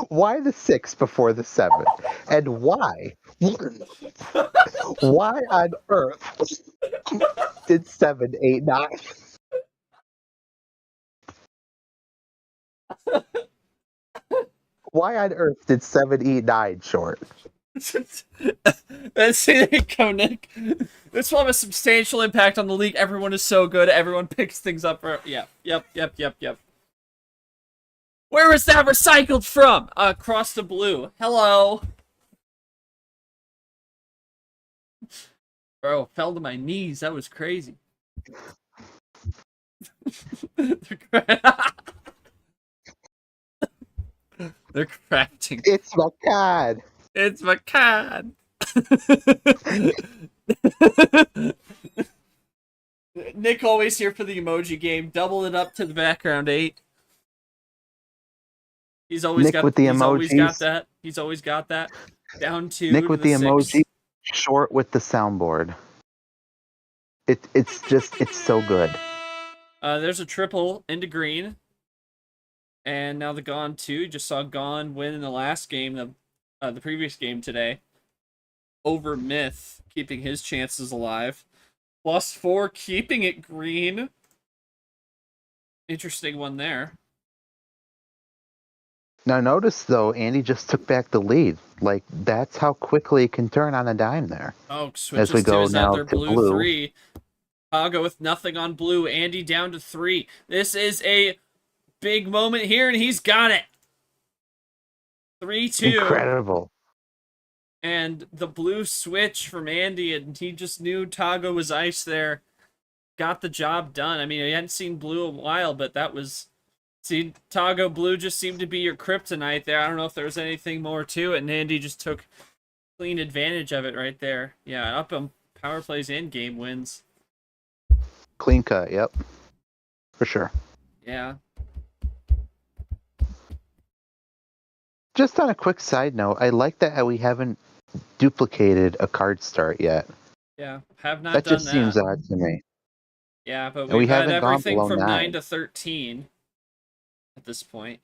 why the 6 before the 7? And why on earth did 7, 8, 9? Why on earth did 7, 8, 9 short? Let's see, there you go, Nick. This will have a substantial impact on the league. Everyone is so good. Everyone picks things up. Yeah, yep. Where was that recycled from? Across the blue. Hello. Bro, fell to my knees. That was crazy. They're crafting. It's my god. It's my card. Nick always here for the emoji game. Double it up to the background 8. He's always Nick got. with the He's always got emojis. that. He's always got that. Down 2 Nick to with the the 6. emoji. Short with the soundboard. It's so good. There's a triple into green, and now the Gone 2. Just saw Gone win in the last game, the previous game today, over Myth, keeping his chances alive. +4, keeping it green. Interesting one there. Now notice though, Andy just took back the lead. Like that's how quickly it can turn on a dime there. Oh, As we switches to go his now other to blue blue. 3. Tagoe with nothing on blue. Andy down to 3. This is a big moment here, and he's got it. 3-2. Incredible. And the blue switch from Andy, and he just knew Tagoe was ice there. Got the job done. I mean, I hadn't seen blue a while, but that was... See, Tagoe blue just seemed to be your kryptonite there. I don't know if there was anything more to it, and Andy just took clean advantage of it right there. Yeah, up on power plays and game wins. Clean cut, yep. For sure. Yeah. Just on a quick side note, I like that we haven't duplicated a card start yet. Yeah, have not That done just seems that. odd to me. Yeah, but And we we've had haven't gone everything below from 9 9. to 13 at this point.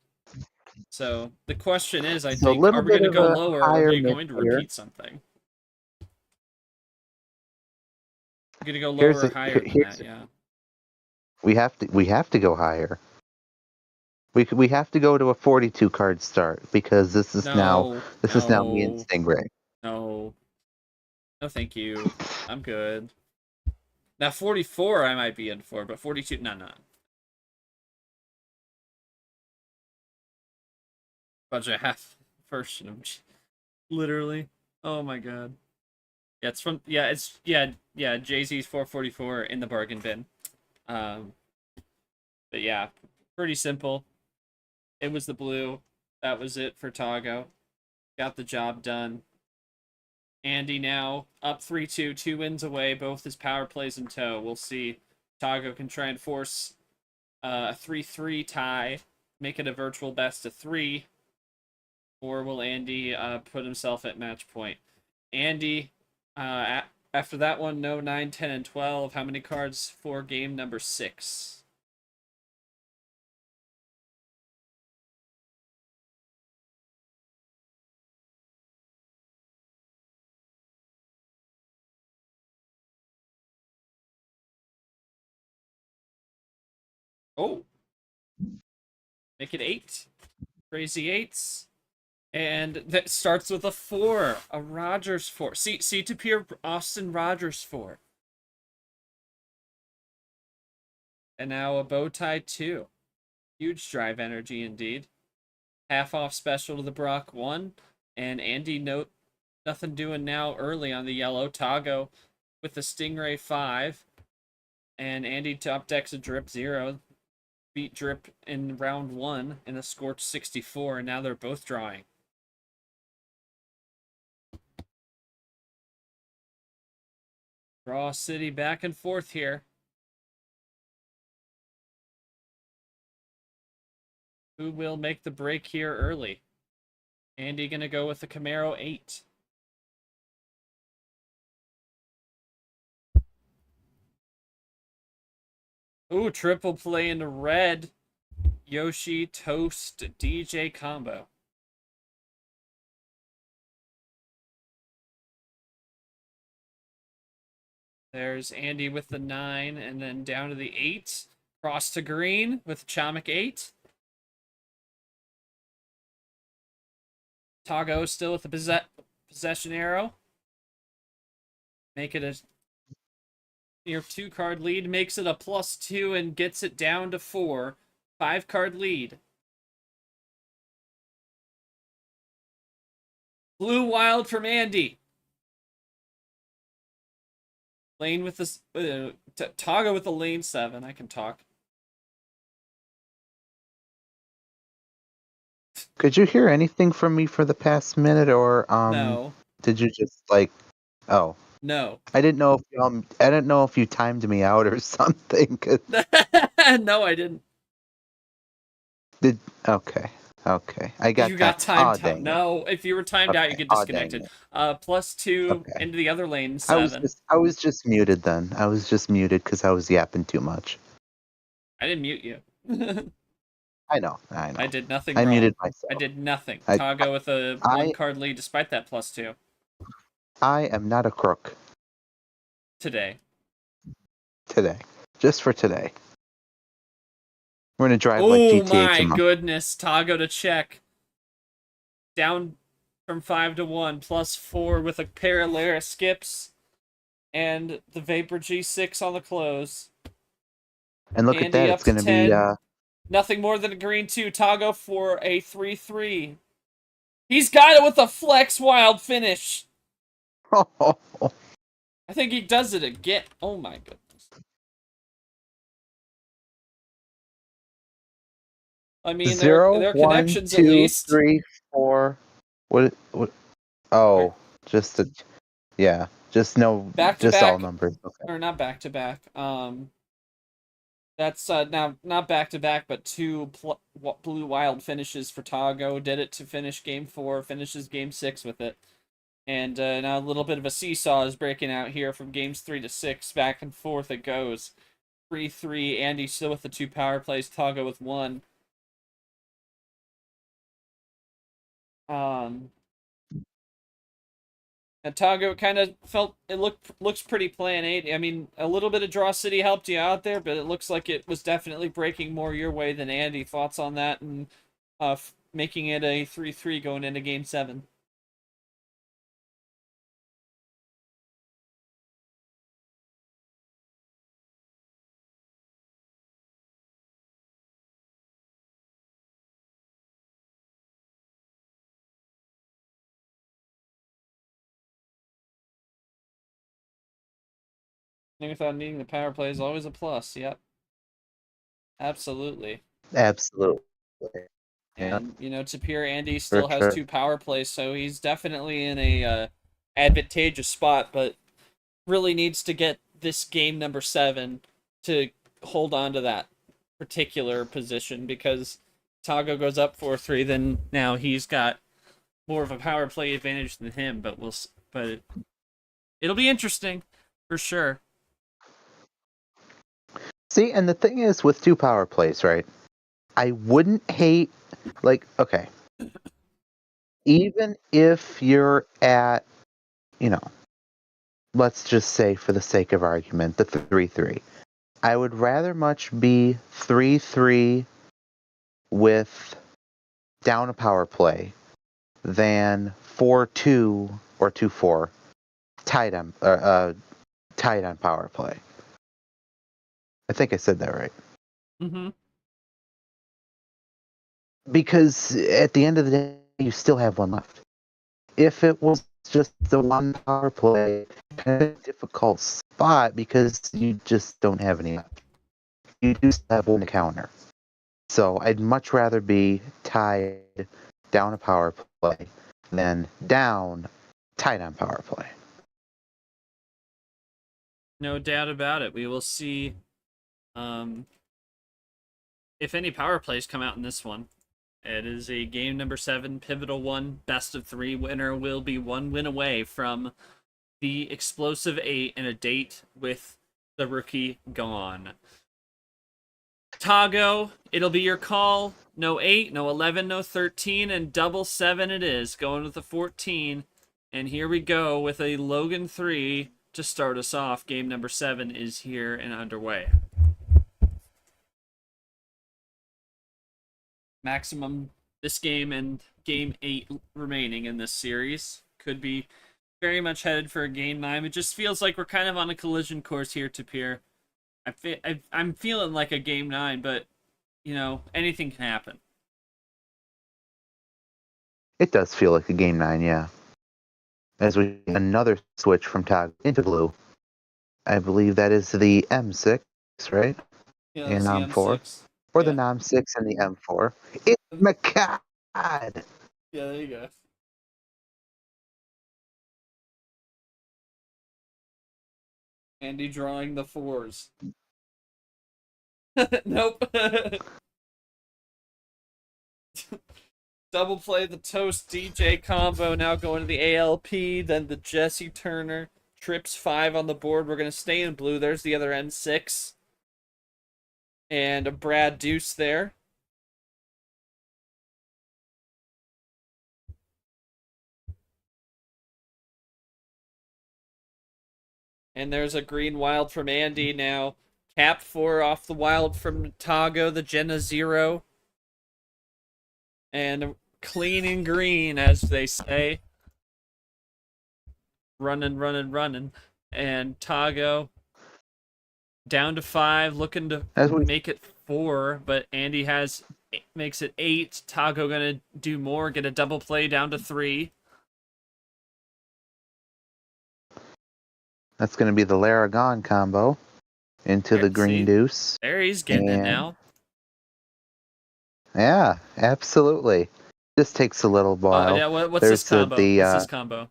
So the question is, I So a think, little are we going to bit go of a lower, or are higher we mid going to here. repeat something? We're going to go Here's lower or the- higher than here's- that, yeah. We have to go higher. We have to go to a 42 card start because this is now me and Stingray. No, thank you. I'm good. Now 44 I might be in for, but 42, no. bunch of half version of literally. Oh my god. Yeah, it's from Jay-Z's 444 in the bargain bin. But yeah, pretty simple. It was the blue. That was it for Tagoe. Got the job done. Andy now up 3-2, 2 wins away, both his power plays in tow. We'll see. Tagoe can try and force a 3-3 tie, make it a virtual best of 3, or will Andy put himself at match point? Andy, after that one, no 9, 10, and 12. How many cards for game number 6? Oh, make it 8. Crazy 8s. And that starts with a 4, a Rogers 4. See to appear Austin Rogers 4. And now a bow tie 2. Huge drive energy indeed. Half off special to the Brock 1. And Andy nothing doing now early on the yellow. Tagoe with the Stingray 5. And Andy top decks a Drip 0. Beat Drip in round 1 in a Scorch 64. And now they're both drawing. Draw City back and forth here. Who will make the break here early? Andy gonna go with the Camaro 8. Ooh, triple play into red. Yoshi, Toast, DJ combo. There's Andy with the 9, and then down to the 8. Cross to green with Chomik 8. Tagoe still with the possession arrow. Make it a near 2-card lead. Makes it a +2 and gets it down to 4. 5-card lead. Blue Wild from Andy. Lane with this Tagoe with the lane 7. I can talk. Could you hear anything from me for the past minute, or No. did you just like? Oh, No. I didn't know if you timed me out or something. No, I didn't. Okay, I got You that. got timed Aw, out. No, if you were timed out, you get disconnected. +2 Okay. into the other lane 7. I was just muted then. I was just muted because I was yapping too much. I didn't mute you. I know. I did nothing I wrong. muted myself. I did nothing. I- Tagoe with a I- 1-card lead despite that +2 I am not a crook today. today. Just for today. We're gonna drive like Oh GTA my tomorrow. goodness. Tagoe to check. Down from 5 to 1, +4 with a pair of Lara skips. And the Vapor G6 on the close. And look Andy at that. up It's gonna to be 10. Nothing more than a green 2. Tagoe for a 3-3. He's got it with a flex wild finish. I think he does it again. Oh my goodness. I mean, 0, their 1, connections 2, at least. 3, 4. What? Oh, just a, yeah. Just no. Back to Just all back, numbers. Okay. or not back to back. That's now not back to back, but 2 blue wild finishes for Tagoe. Did it to finish game 4. Finishes game 6 with it. And now a little bit of a seesaw is breaking out here from games 3 to 6. Back and forth it goes. 3-3. Andy still with the 2 power plays. Tagoe with 1. And Tagoe kind of felt looks pretty plan 8. I mean, a little bit of Draw City helped you out there, but it looks like it was definitely breaking more your way than Andy. Thoughts on that and making it a 3-3 going into game 7? Winning without needing the power play is always a plus. Yep. Absolutely. Absolutely. Yeah. And, Tapir Andy still has sure. 2 power plays, so he's definitely in a advantageous spot, but really needs to get this game number 7 to hold on to that particular position, because Tagoe goes up 4-3, then now he's got more of a power play advantage than him, but it'll be interesting for sure. See, and the thing is with 2 power plays, right? I wouldn't hate, okay, even if you're at, let's just say for the sake of argument, the 3-3. I would rather much be 3-3 with down a power play than 4-2 or 2-4 tied on power play. I think I said that right. Mm-hmm. Because at the end of the day, you still have one left. If it was just the one power play, kind of a difficult spot because you just don't have any left. You do still have one to counter. So I'd much rather be tied down a power play than down tied on power play. No doubt about it. We will see if any power plays come out in this one. It is a game number 7, pivotal one, best of 3. Winner will be 1 win away from the explosive 8 and a date with the rookie Gman. Tagoe, it'll be your call. No 8, no 11, no 13, and double 7 it is. Going with the 14. And here we go with a Logan 3 to start us off. Game number 7 is here and underway. Maximum this game and game 8 remaining in this series. Could be very much headed for a game 9. It just feels like we're kind of on a collision course here, Tapir. I'm feeling like a game 9, but, anything can happen. It does feel like a game 9, yeah. As we another switch from Tagoe into blue. I believe that is the M6, right? Yeah, and that's the M4. M6. Or Yeah. the NOM6 and the M4. It's Macad! Yeah, there you go. Andy drawing the 4s. Nope. Double play the Toast DJ combo, now going to the ALP, then the Jesse Turner. Trips 5 on the board. We're going to stay in blue. There's the other N6. And a Brad Deuce there. And there's a green wild from Andy now. Cap 4 off the wild from Tagoe, the Jenna 0. And clean and green, as they say. Running. And Tagoe down to 5, looking to make it 4, but Andy makes it 8. Tagoe gonna do more, get a double play down to 3. That's going to be the Laragon combo into the green deuce. There, he's getting it now. Yeah, absolutely. This takes a little while. Yeah, what's this combo? What's this combo?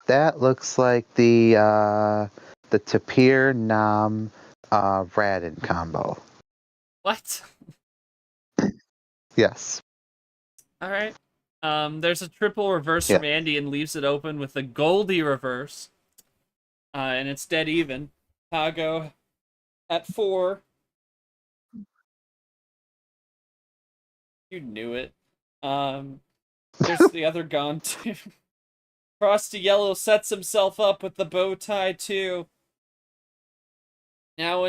That looks like the Tapir Nam Radin combo. What? Yes. All right. There's a triple reverse from Andy and leaves it open with a Goldie reverse. And it's dead even. Tagoe at 4. You knew it. There's the other gone too. Frosty Yellow sets himself up with the bow tie too. Now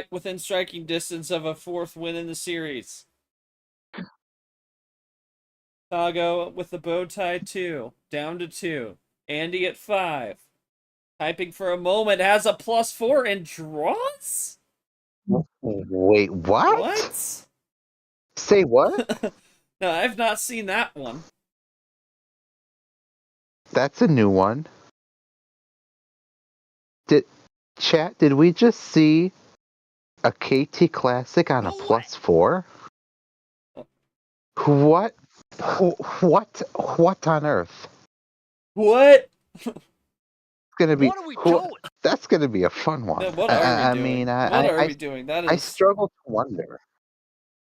within striking distance of a 4th win in the series. Tagoe with the bow tie 2, down to 2. Andy at 5. Typing for a moment, has a +4 and draws? Wait, what? What? Say what? No, I've not seen that one. That's a new one. Chat, did we just see a KT Classic on a No way. +4? What? What on earth? What? It's gonna be. What are we doing? That's gonna be a fun one. What are we I doing? mean, What are I we doing? That I is struggle to wonder.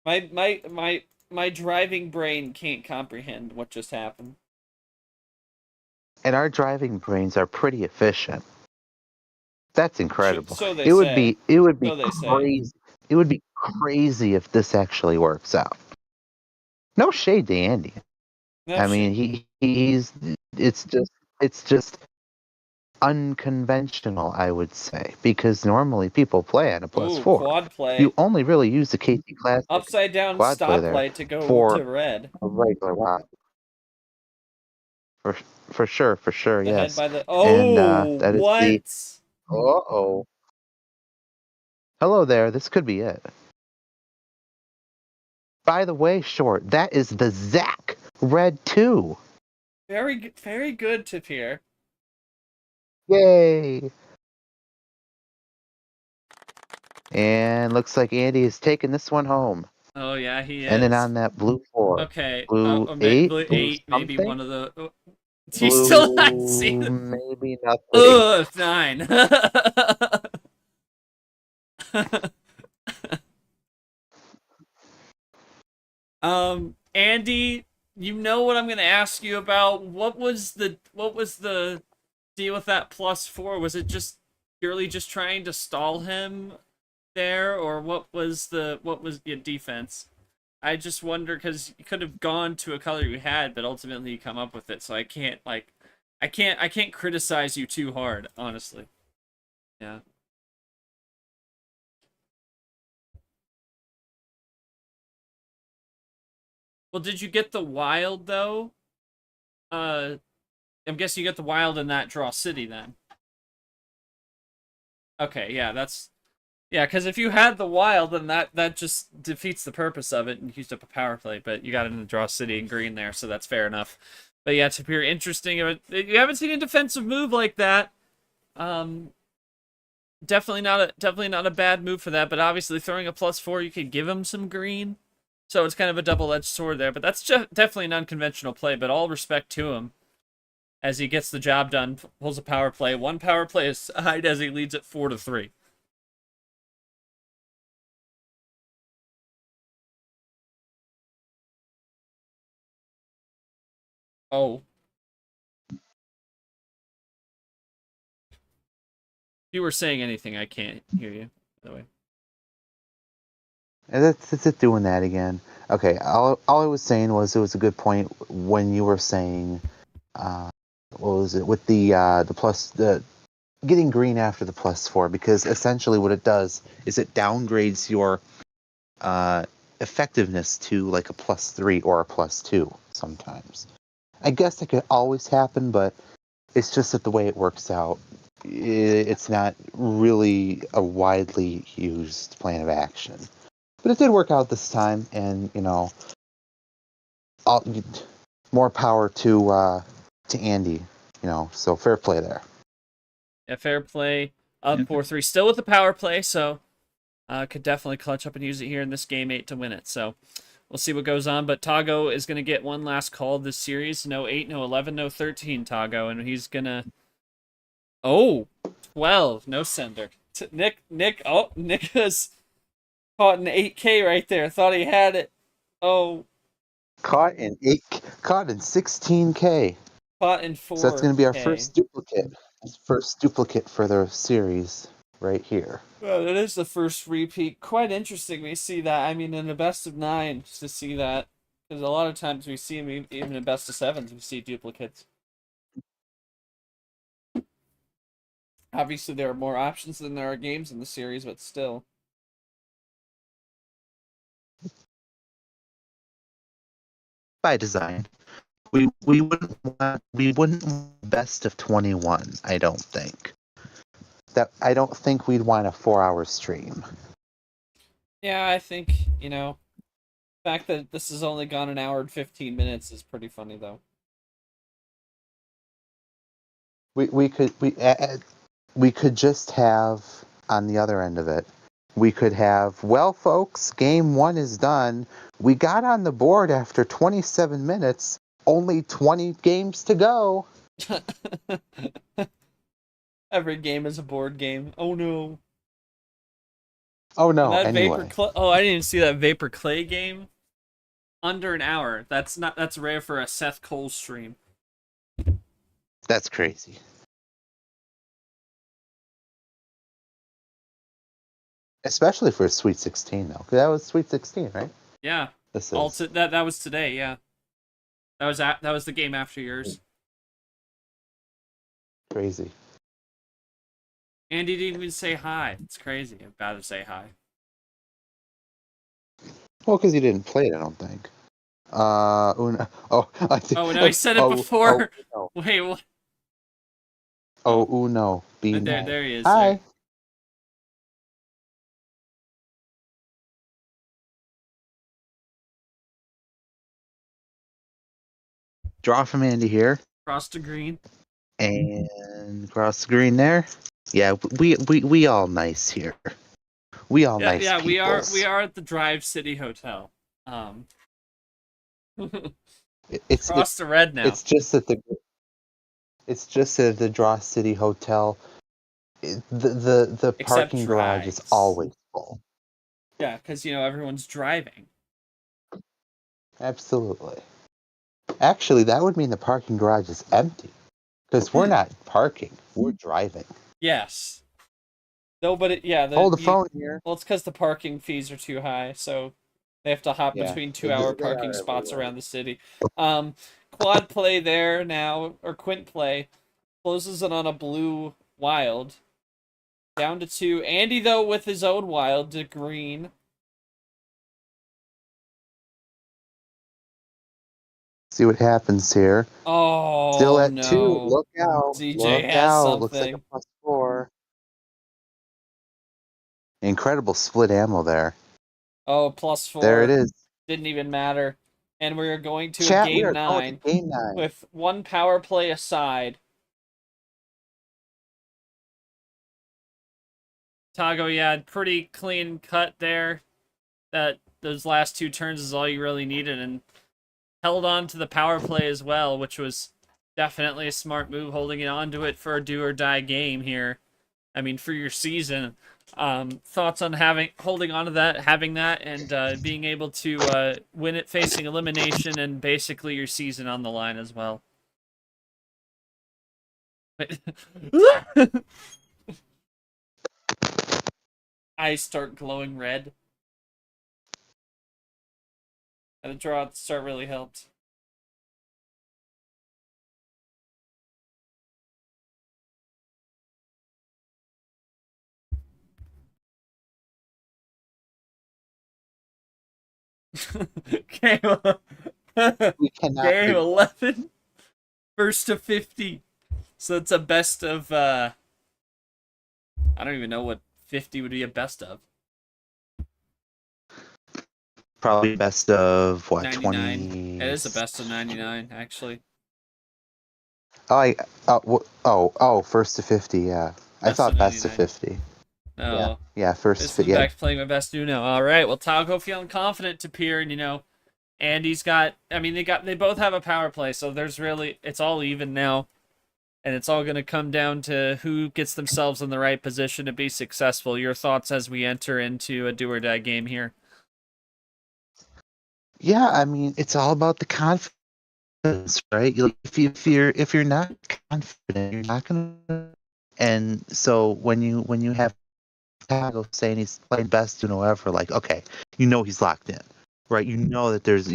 my driving brain can't comprehend what just happened. And our driving brains are pretty efficient. That's incredible. So they It would say. be So they say. crazy. It would be crazy if this actually works out. No shade to Andy. No I mean, shit. he's it's just unconventional, I would say, because normally people play on a Ooh, +4. quad play. You only really use the KT Classic Upside down quad play there stoplight to go for to red. a regular route. For sure, The head yes. by the And Oh, that is what? the uh-oh. Hello there, this could be it. By the way, Short, that is the Zach Red 2. Very good, Tapir. Yay! And looks like Andy is taking this one home. Oh yeah, he is. And then on that blue 4. Okay. Blue 8? Blue Blue 8, maybe something? one of the. Do you still not see Blue the? maybe nothing. Ugh, 9. Andy, you know what I'm gonna ask you about? What was the deal with that +4? Was it just purely just trying to stall him there, or what was your defense? I just wonder because you could have gone to a color you had, but ultimately you come up with it. So I can't I can't criticize you too hard, honestly. Yeah. Well, did you get the wild though? I'm guessing you get the wild in that draw city then. Okay, yeah, because if you had the wild, then that just defeats the purpose of it and used up a power play. But you got it in the draw city in green there, so that's fair enough. But yeah, it's appear interesting. You haven't seen a defensive move like that. Definitely not a bad move for that. But obviously, throwing a +4, you could give him some green, so it's kind of a double-edged sword there. But that's definitely an unconventional play. But all respect to him, as he gets the job done, pulls a power play. One power play aside, as he leads it 4-3. Oh. If you were saying anything, I can't hear you, by the way. And that's it doing that again. Okay, all I was saying was it was a good point when you were saying, what was it, with the getting green after the +4, because essentially what it does is it downgrades your effectiveness to like a +3 or a +2 sometimes. I guess that could always happen, but it's just that the way it works out, it's not really a widely used plan of action. But it did work out this time, and all, more power to Andy. So fair play there. Yeah, fair play. Up 4-3, still with the power play, so could definitely clutch up and use it here in this game 8 to win it. So we'll see what goes on. But Tagoe is going to get one last call this series. No 8, no 11, no 13, Tagoe, and he's gonna. Oh, 12, no sender. Nick has caught an 8K right there. Thought he had it. Oh. Caught in 16K. Caught in 4K. So that's going to be our first duplicate. First duplicate for the series right here. Well, it is the first repeat. Quite interesting we see that. I mean, in a best of 9 to see that. Because a lot of times we see them, even in best of 7s, we see duplicates. Obviously, there are more options than there are games in the series, but still. By design. We wouldn't want best of 21, I don't think. I don't think we'd want a 4-hour stream. Yeah, I think, the fact that this has only gone an hour and 15 minutes is pretty funny, though. We we could just have, on the other end of it, we could have, well, folks, game 1 is done. We got on the board after 27 minutes, only 20 games to go. Every game is a board game. Oh no. Oh no, And that anyway. Oh, I didn't even see that Vapor Clay game. Under an hour. That's rare for a Seth Cole stream. That's crazy. Especially for a Sweet 16, though. 'Cause that was Sweet 16, right? Yeah. This Also, is that was today, yeah. That was the game after yours. crazy. Andy didn't even say hi. It's crazy. I'm about to say hi. Well, because you didn't play it, I don't think. Uno. Oh, I think. Oh, no, he said it before. Oh, Uno. Wait, what? Oh, Uno. Be There he is. Hi. There. Draw from Andy here. Cross to green. And cross the green there. Yeah, we all nice here. We all nice Yeah, peoples. we are at the Drive City Hotel. It's Cross to red now. It's just that the Draw City Hotel, the parking garage is always full. Yeah, because everyone's driving. Absolutely. Actually, that would mean the parking garage is empty, because we're not parking; we're driving. Yes. No, but Hold the phone here. Well, it's because the parking fees are too high, so they have to hop between 2-hour parking spots around the city. Quad play there now, or quint play, closes it on a blue wild. Down to 2. Andy, though, with his own wild to green. See what happens here. Oh, Still at no. 2. Look out. ZJ Look has out. something. Looks like a +4. Incredible split ammo there. Oh, +4. There it is. Didn't even matter. And we're going to Chat, game 9. Game 9. With one power play aside. Tagoe, yeah, pretty clean cut there. Those last 2 turns is all you really needed, and held on to the power play as well, which was definitely a smart move, holding it onto it for a do or die game here. I mean, for your season. Thoughts on holding on to that, having that, and being able to win it facing elimination and basically your season on the line as well. Eyes start glowing red. And the draw at the start really helped. Game 11. First to 50. So it's a best of, I don't even know what 50 would be a best of. Probably best of, what, 99. 20? It is a best of 99, actually. First to 50, yeah. I Best thought of best to 99. 50. No. Yeah, first This to is 50. back to playing my best Uno. All right, well, Tagoe feeling confident to peer, and, Andy's got, they both have a power play, so it's all even now. And it's all going to come down to who gets themselves in the right position to be successful. Your thoughts as we enter into a do or die game here? Yeah, it's all about the confidence, right? If you're not confident, you're not gonna. And so when you have Tagoe saying he's playing best Uno ever, like, okay, he's locked in, right? You know that there's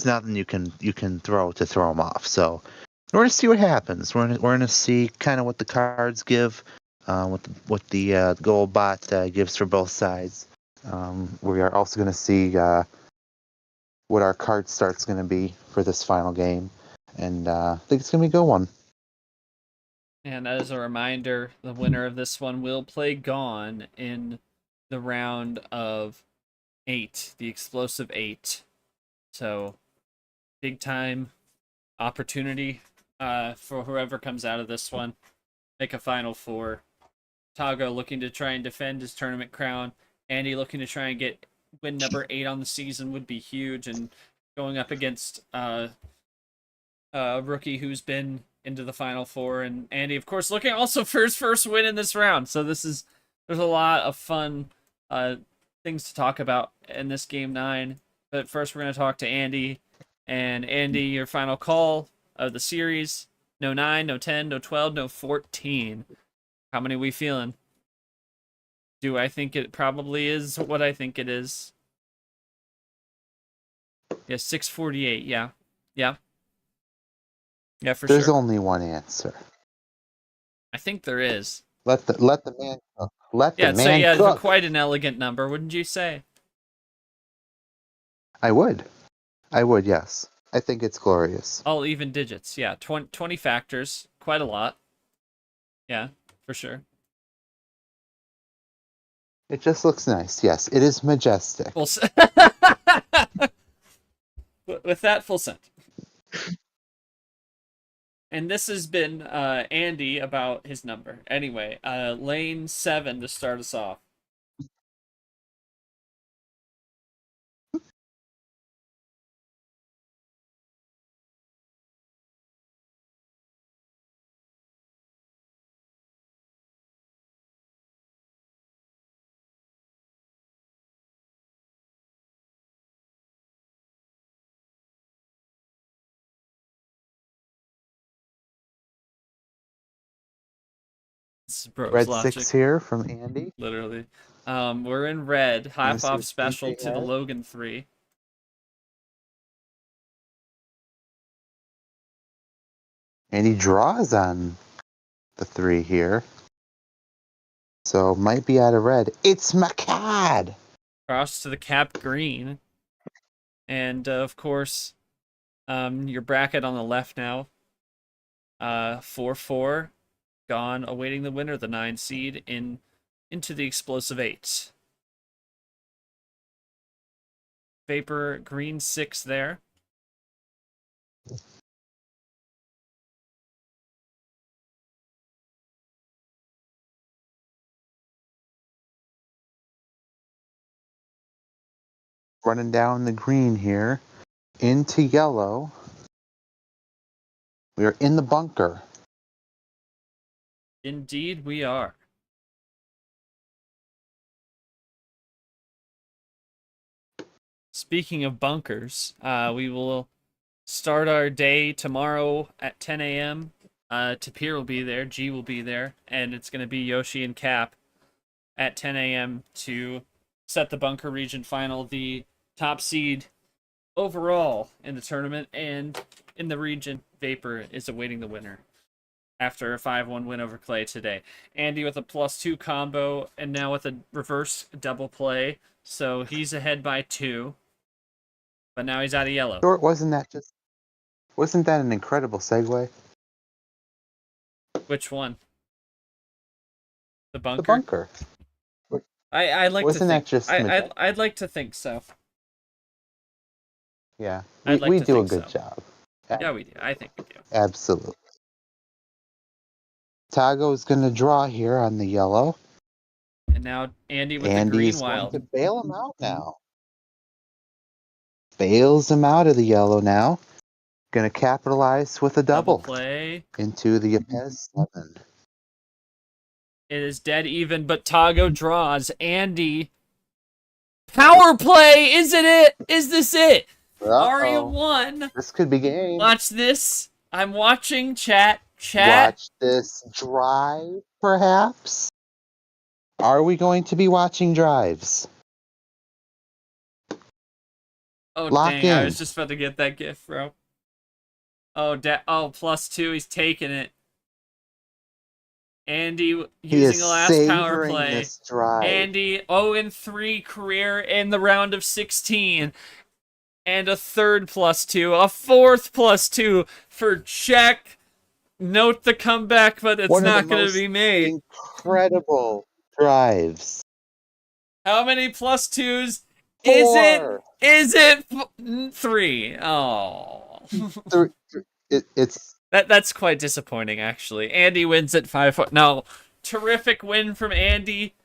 nothing you can throw him off. So we're gonna see what happens. We're gonna see kind of what the cards give, what the goal bot gives for both sides. We are also gonna see what our card start's gonna be for this final game, and I think it's gonna be a good one. And as a reminder, the winner of this one will play Gone in the round of 8, the explosive 8. So, big time opportunity for whoever comes out of this one. make a Final Four. Tagoe looking to try and defend his tournament crown. Andy looking to try and get win number 8 on the season would be huge, and going up against a rookie who's been into the Final Four, and Andy, of course, looking also for his first win in this round. So there's a lot of fun things to talk about in this game 9. But first, we're going to talk to Andy. And Andy, your final call of the series. No 9, no 10, no 12, no 14. How many are we feeling? Do I think it probably is what I think it is? Yeah, 648. Yeah. Yeah, for There's sure. only one answer. I think there is. Let the man cook. Let the man it's cook. quite an elegant number, wouldn't you say? I would, yes. I think it's glorious. All even digits. Yeah, 20 factors. Quite a lot. Yeah, for sure. It just looks nice. Yes, it is majestic. With that, full send. And this has been Andy about his number. Anyway, lane 7 to start us off. This is Bro's Red logic. 6 here from Andy. Literally. We're in red. Half off special to the Logan 3. And he draws on the 3 here. So might be out of red. It's Macad! Cross to the cap green. And of course, your bracket on the left now. 4-4. Gone, awaiting the winner, the 9 seed, into the explosive 8. Vapor green 6 there. Running down the green here into yellow. We are in the bunker. Indeed, we are. Speaking of bunkers, we will start our day tomorrow at 10 a.m. Tapir will be there, G will be there, and it's going to be Yoshi and Cap at 10 a.m. to set the bunker region final. The top seed overall in the tournament and in the region, Vapor, is awaiting the winner after a 5-1 win over Clay today. Andy with a +2 combo, and now with a reverse double play, so he's ahead by 2. But now he's out of yellow. Short, wasn't that an incredible segue? Which one? The bunker? The bunker. I'd like Wasn't to think. that just I'd like to think so. Yeah, I'd like we to do a think good so. job. Yeah, we do. I think we do. Absolutely. Tagoe's going to draw here on the yellow. And now Andy with the green Andy's wild. going to bail him out now. Bails him out of the yellow now. Going to capitalize with a double Play. into the Apez 7. It is dead even, but Tagoe draws. Andy. Power play! Is it it? Is this it? RE1. This could be game. Watch this. I'm watching chat. Watch this drive, perhaps? Are we going to be watching drives? Oh, Lock dang. in. I was just about to get that gift, bro. Oh, +2. He's taking it. Andy using the last power play. This drive. Andy 0-3 career in the round of 16. And a third +2. A fourth +2 for check. Note the comeback, but it's not going to be made. Incredible drives. How many +2s? 4. Is it 3? Oh. It's That's quite disappointing, actually. Andy wins at 5-4. No, terrific win from Andy.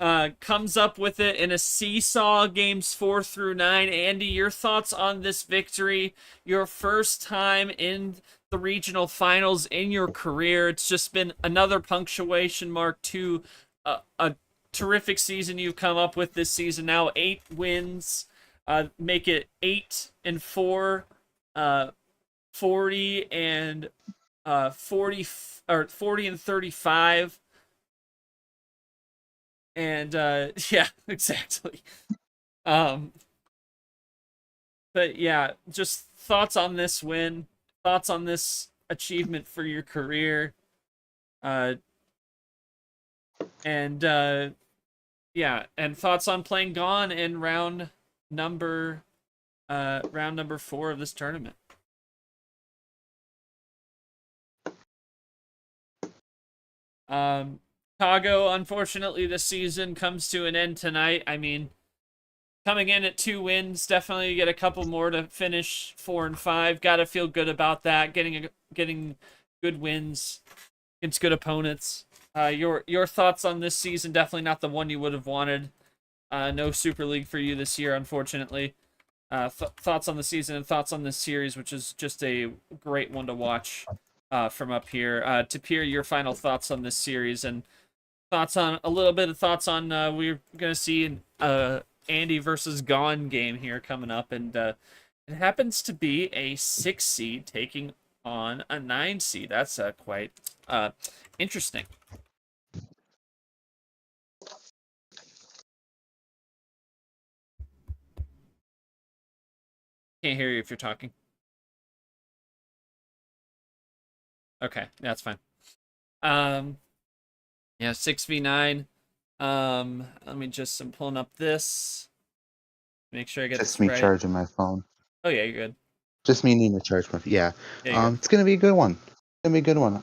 Comes up with it in a seesaw, games 4 through 9. Andy, your thoughts on this victory? Your first time in the regional finals in your career. It's just been another punctuation mark to a terrific season you've come up with this season. Now 8 wins, make it 8-4. 40 and 35, and yeah, exactly. But yeah, just thoughts on this win, thoughts on this achievement for your career, and yeah, and thoughts on playing Gone in round number 4 of this tournament. Tagoe, unfortunately, this season comes to an end tonight. I mean, coming in at 2 wins, definitely get a couple more to finish 4 and 5. Got to feel good about that. Getting good wins against good opponents. Your thoughts on this season? Definitely not the one you would have wanted. No Super League for you this year, unfortunately. Thoughts on the season and thoughts on this series, which is just a great one to watch from up here. Tapir, your final thoughts on this series and thoughts on we're gonna see Andy versus Gone game here coming up, and it happens to be a 6 seed taking on a 9 seed. That's quite interesting. Can't hear you if you're talking. Okay, that's fine. Yeah, 6v9. Let me just, I'm pulling up this. Make sure I get Just this me right. charging my phone. Oh yeah, you're good. Just me needing to charge my Yeah, you're good. it's gonna be a good one. It's gonna be a good one.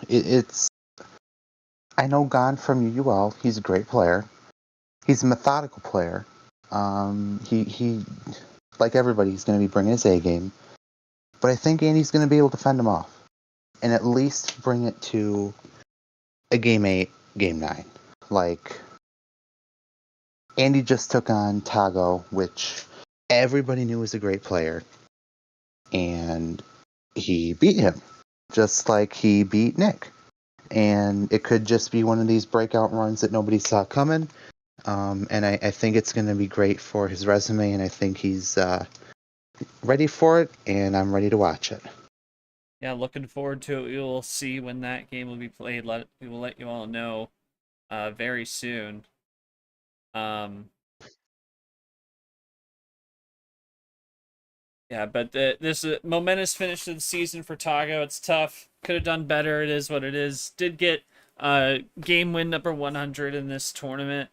It's I know Gon from UL. He's a great player. He's a methodical player. He like everybody, he's gonna be bringing his A game. But I think Andy's gonna be able to fend him off, and at least bring it to a game 8, game 9. Like, Andy just took on Tagoe, which everybody knew was a great player, and he beat him, just like he beat Nick. And it could just be one of these breakout runs that nobody saw coming. And I think it's going to be great for his resume, and I think he's ready for it, and I'm ready to watch it. Yeah, looking forward to it. We will see when that game will be played. We will let you all know very soon. Yeah, but this momentous finish to the season for Tagoe. It's tough. Could have done better. It is what it is. Did get game win number 100 in this tournament,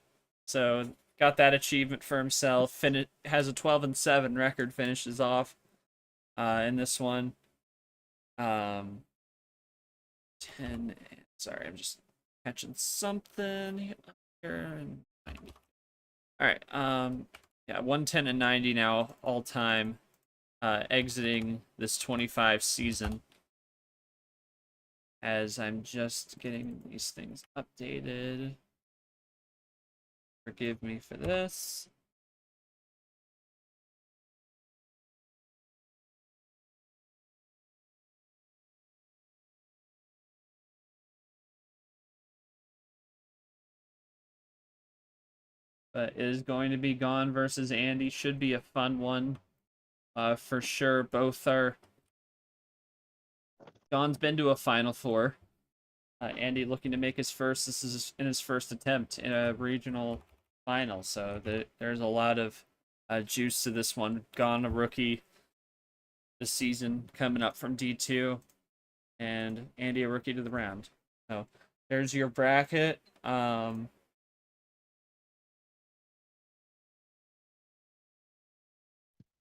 so got that achievement for himself. Has a 12-7 record. Finishes off in this one. 10. Sorry, I'm just catching something here. All right. Yeah, 110 and 90 now all time. Exiting this 25 season, as I'm just getting these things updated. Forgive me for this. But it is going to be Gone versus Andy. Should be a fun one. For sure. Both are. Gone's been to a Final Four. Andy looking to make his first. This is in his first attempt in a regional final. So there's a lot of juice to this one. Gone, a rookie this season, coming up from D2. And Andy, a rookie to the round. So there's your bracket.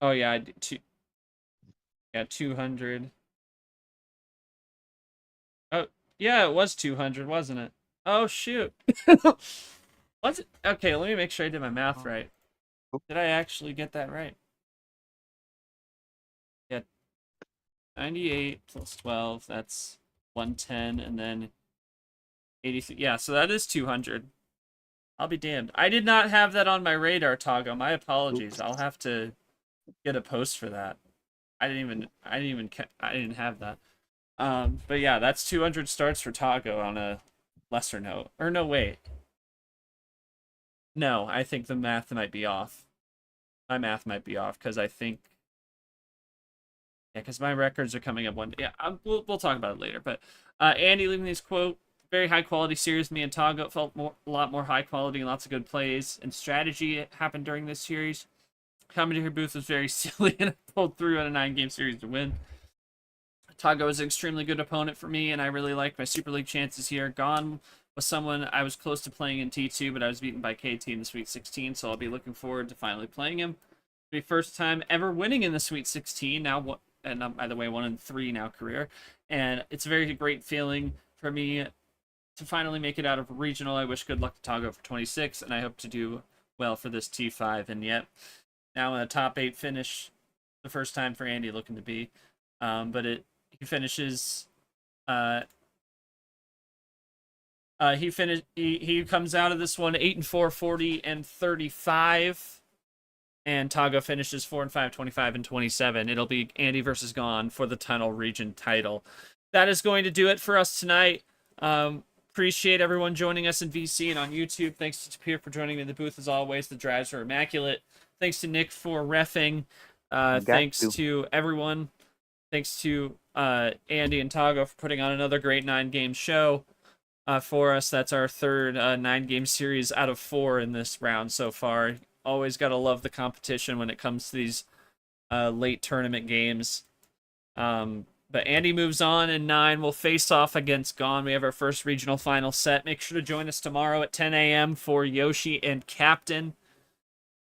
Oh yeah, I did 200. Oh yeah, it was 200, wasn't it? Oh shoot. Was it? Okay, let me make sure I did my math right. Did I actually get that right? Yeah. 98 plus 12, that's 110, and then 83. Yeah, so that is 200. I'll be damned. I did not have that on my radar, Tagoe. My apologies. I'll have to get a post for that. I didn't have that. But yeah, that's 200 starts for Tagoe on a lesser note. Or no, wait. No, I think the math might be off. My math might be off because I think, yeah, because my records are coming up one. Yeah, we'll talk about it later. But Andy leaving this quote: "Very high quality series. Me and Tagoe felt a lot more high quality and lots of good plays and strategy happened during this series. Commentary booth was very silly and I pulled through on a 9-game series to win. Tagoe is an extremely good opponent for me, and I really like my Super League chances here. Gman was someone I was close to playing in T2, but I was beaten by KT in the Sweet 16, so I'll be looking forward to finally playing him. It'll be first time ever winning in the Sweet 16, now, and by the way, 1-3 now career, and it's a very great feeling for me to finally make it out of regional. I wish good luck to Tagoe for 26, and I hope to do well for this T5, and yet, now in a top 8 finish, the first time for Andy looking to be, but he finishes, he comes out of this one 8-4, 40 and 35, and Tagoe finishes 4-5, 25 and 27. It'll be Andy versus Gman for the Tunnel Region title. That is going to do it for us tonight. Appreciate everyone joining us in VC and on YouTube. Thanks to Tapir for joining me in the booth as always. The drives are immaculate. Thanks to Nick for reffing. Thanks to everyone. Thanks to Andy and Tagoe for putting on another great 9-game show for us. That's our third 9-game series out of 4 in this round so far. Always got to love the competition when it comes to these late tournament games. But Andy moves on in 9. We'll face off against Gman. We have our first regional final set. Make sure to join us tomorrow at 10 a.m. for Yoshi and Captain.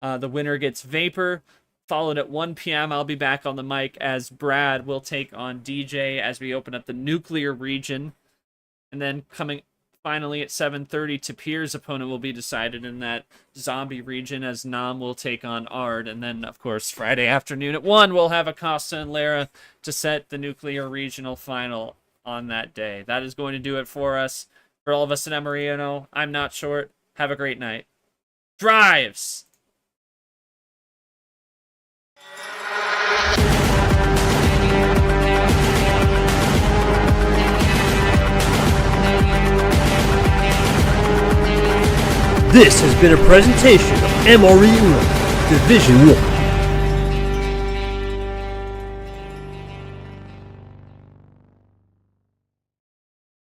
The winner gets Vapor. Followed at 1 p.m. I'll be back on the mic as Brad will take on DJ as we open up the nuclear region. And then coming finally at 7:30, Tapir's opponent will be decided in that zombie region as Nam will take on Ard. And then, of course, Friday afternoon at 1, we'll have Acosta and Lara to set the nuclear regional final on that day. That is going to do it for us. For all of us at MRE, I'm not short. Have a great night. Drives! This has been a presentation of MRE Division 1.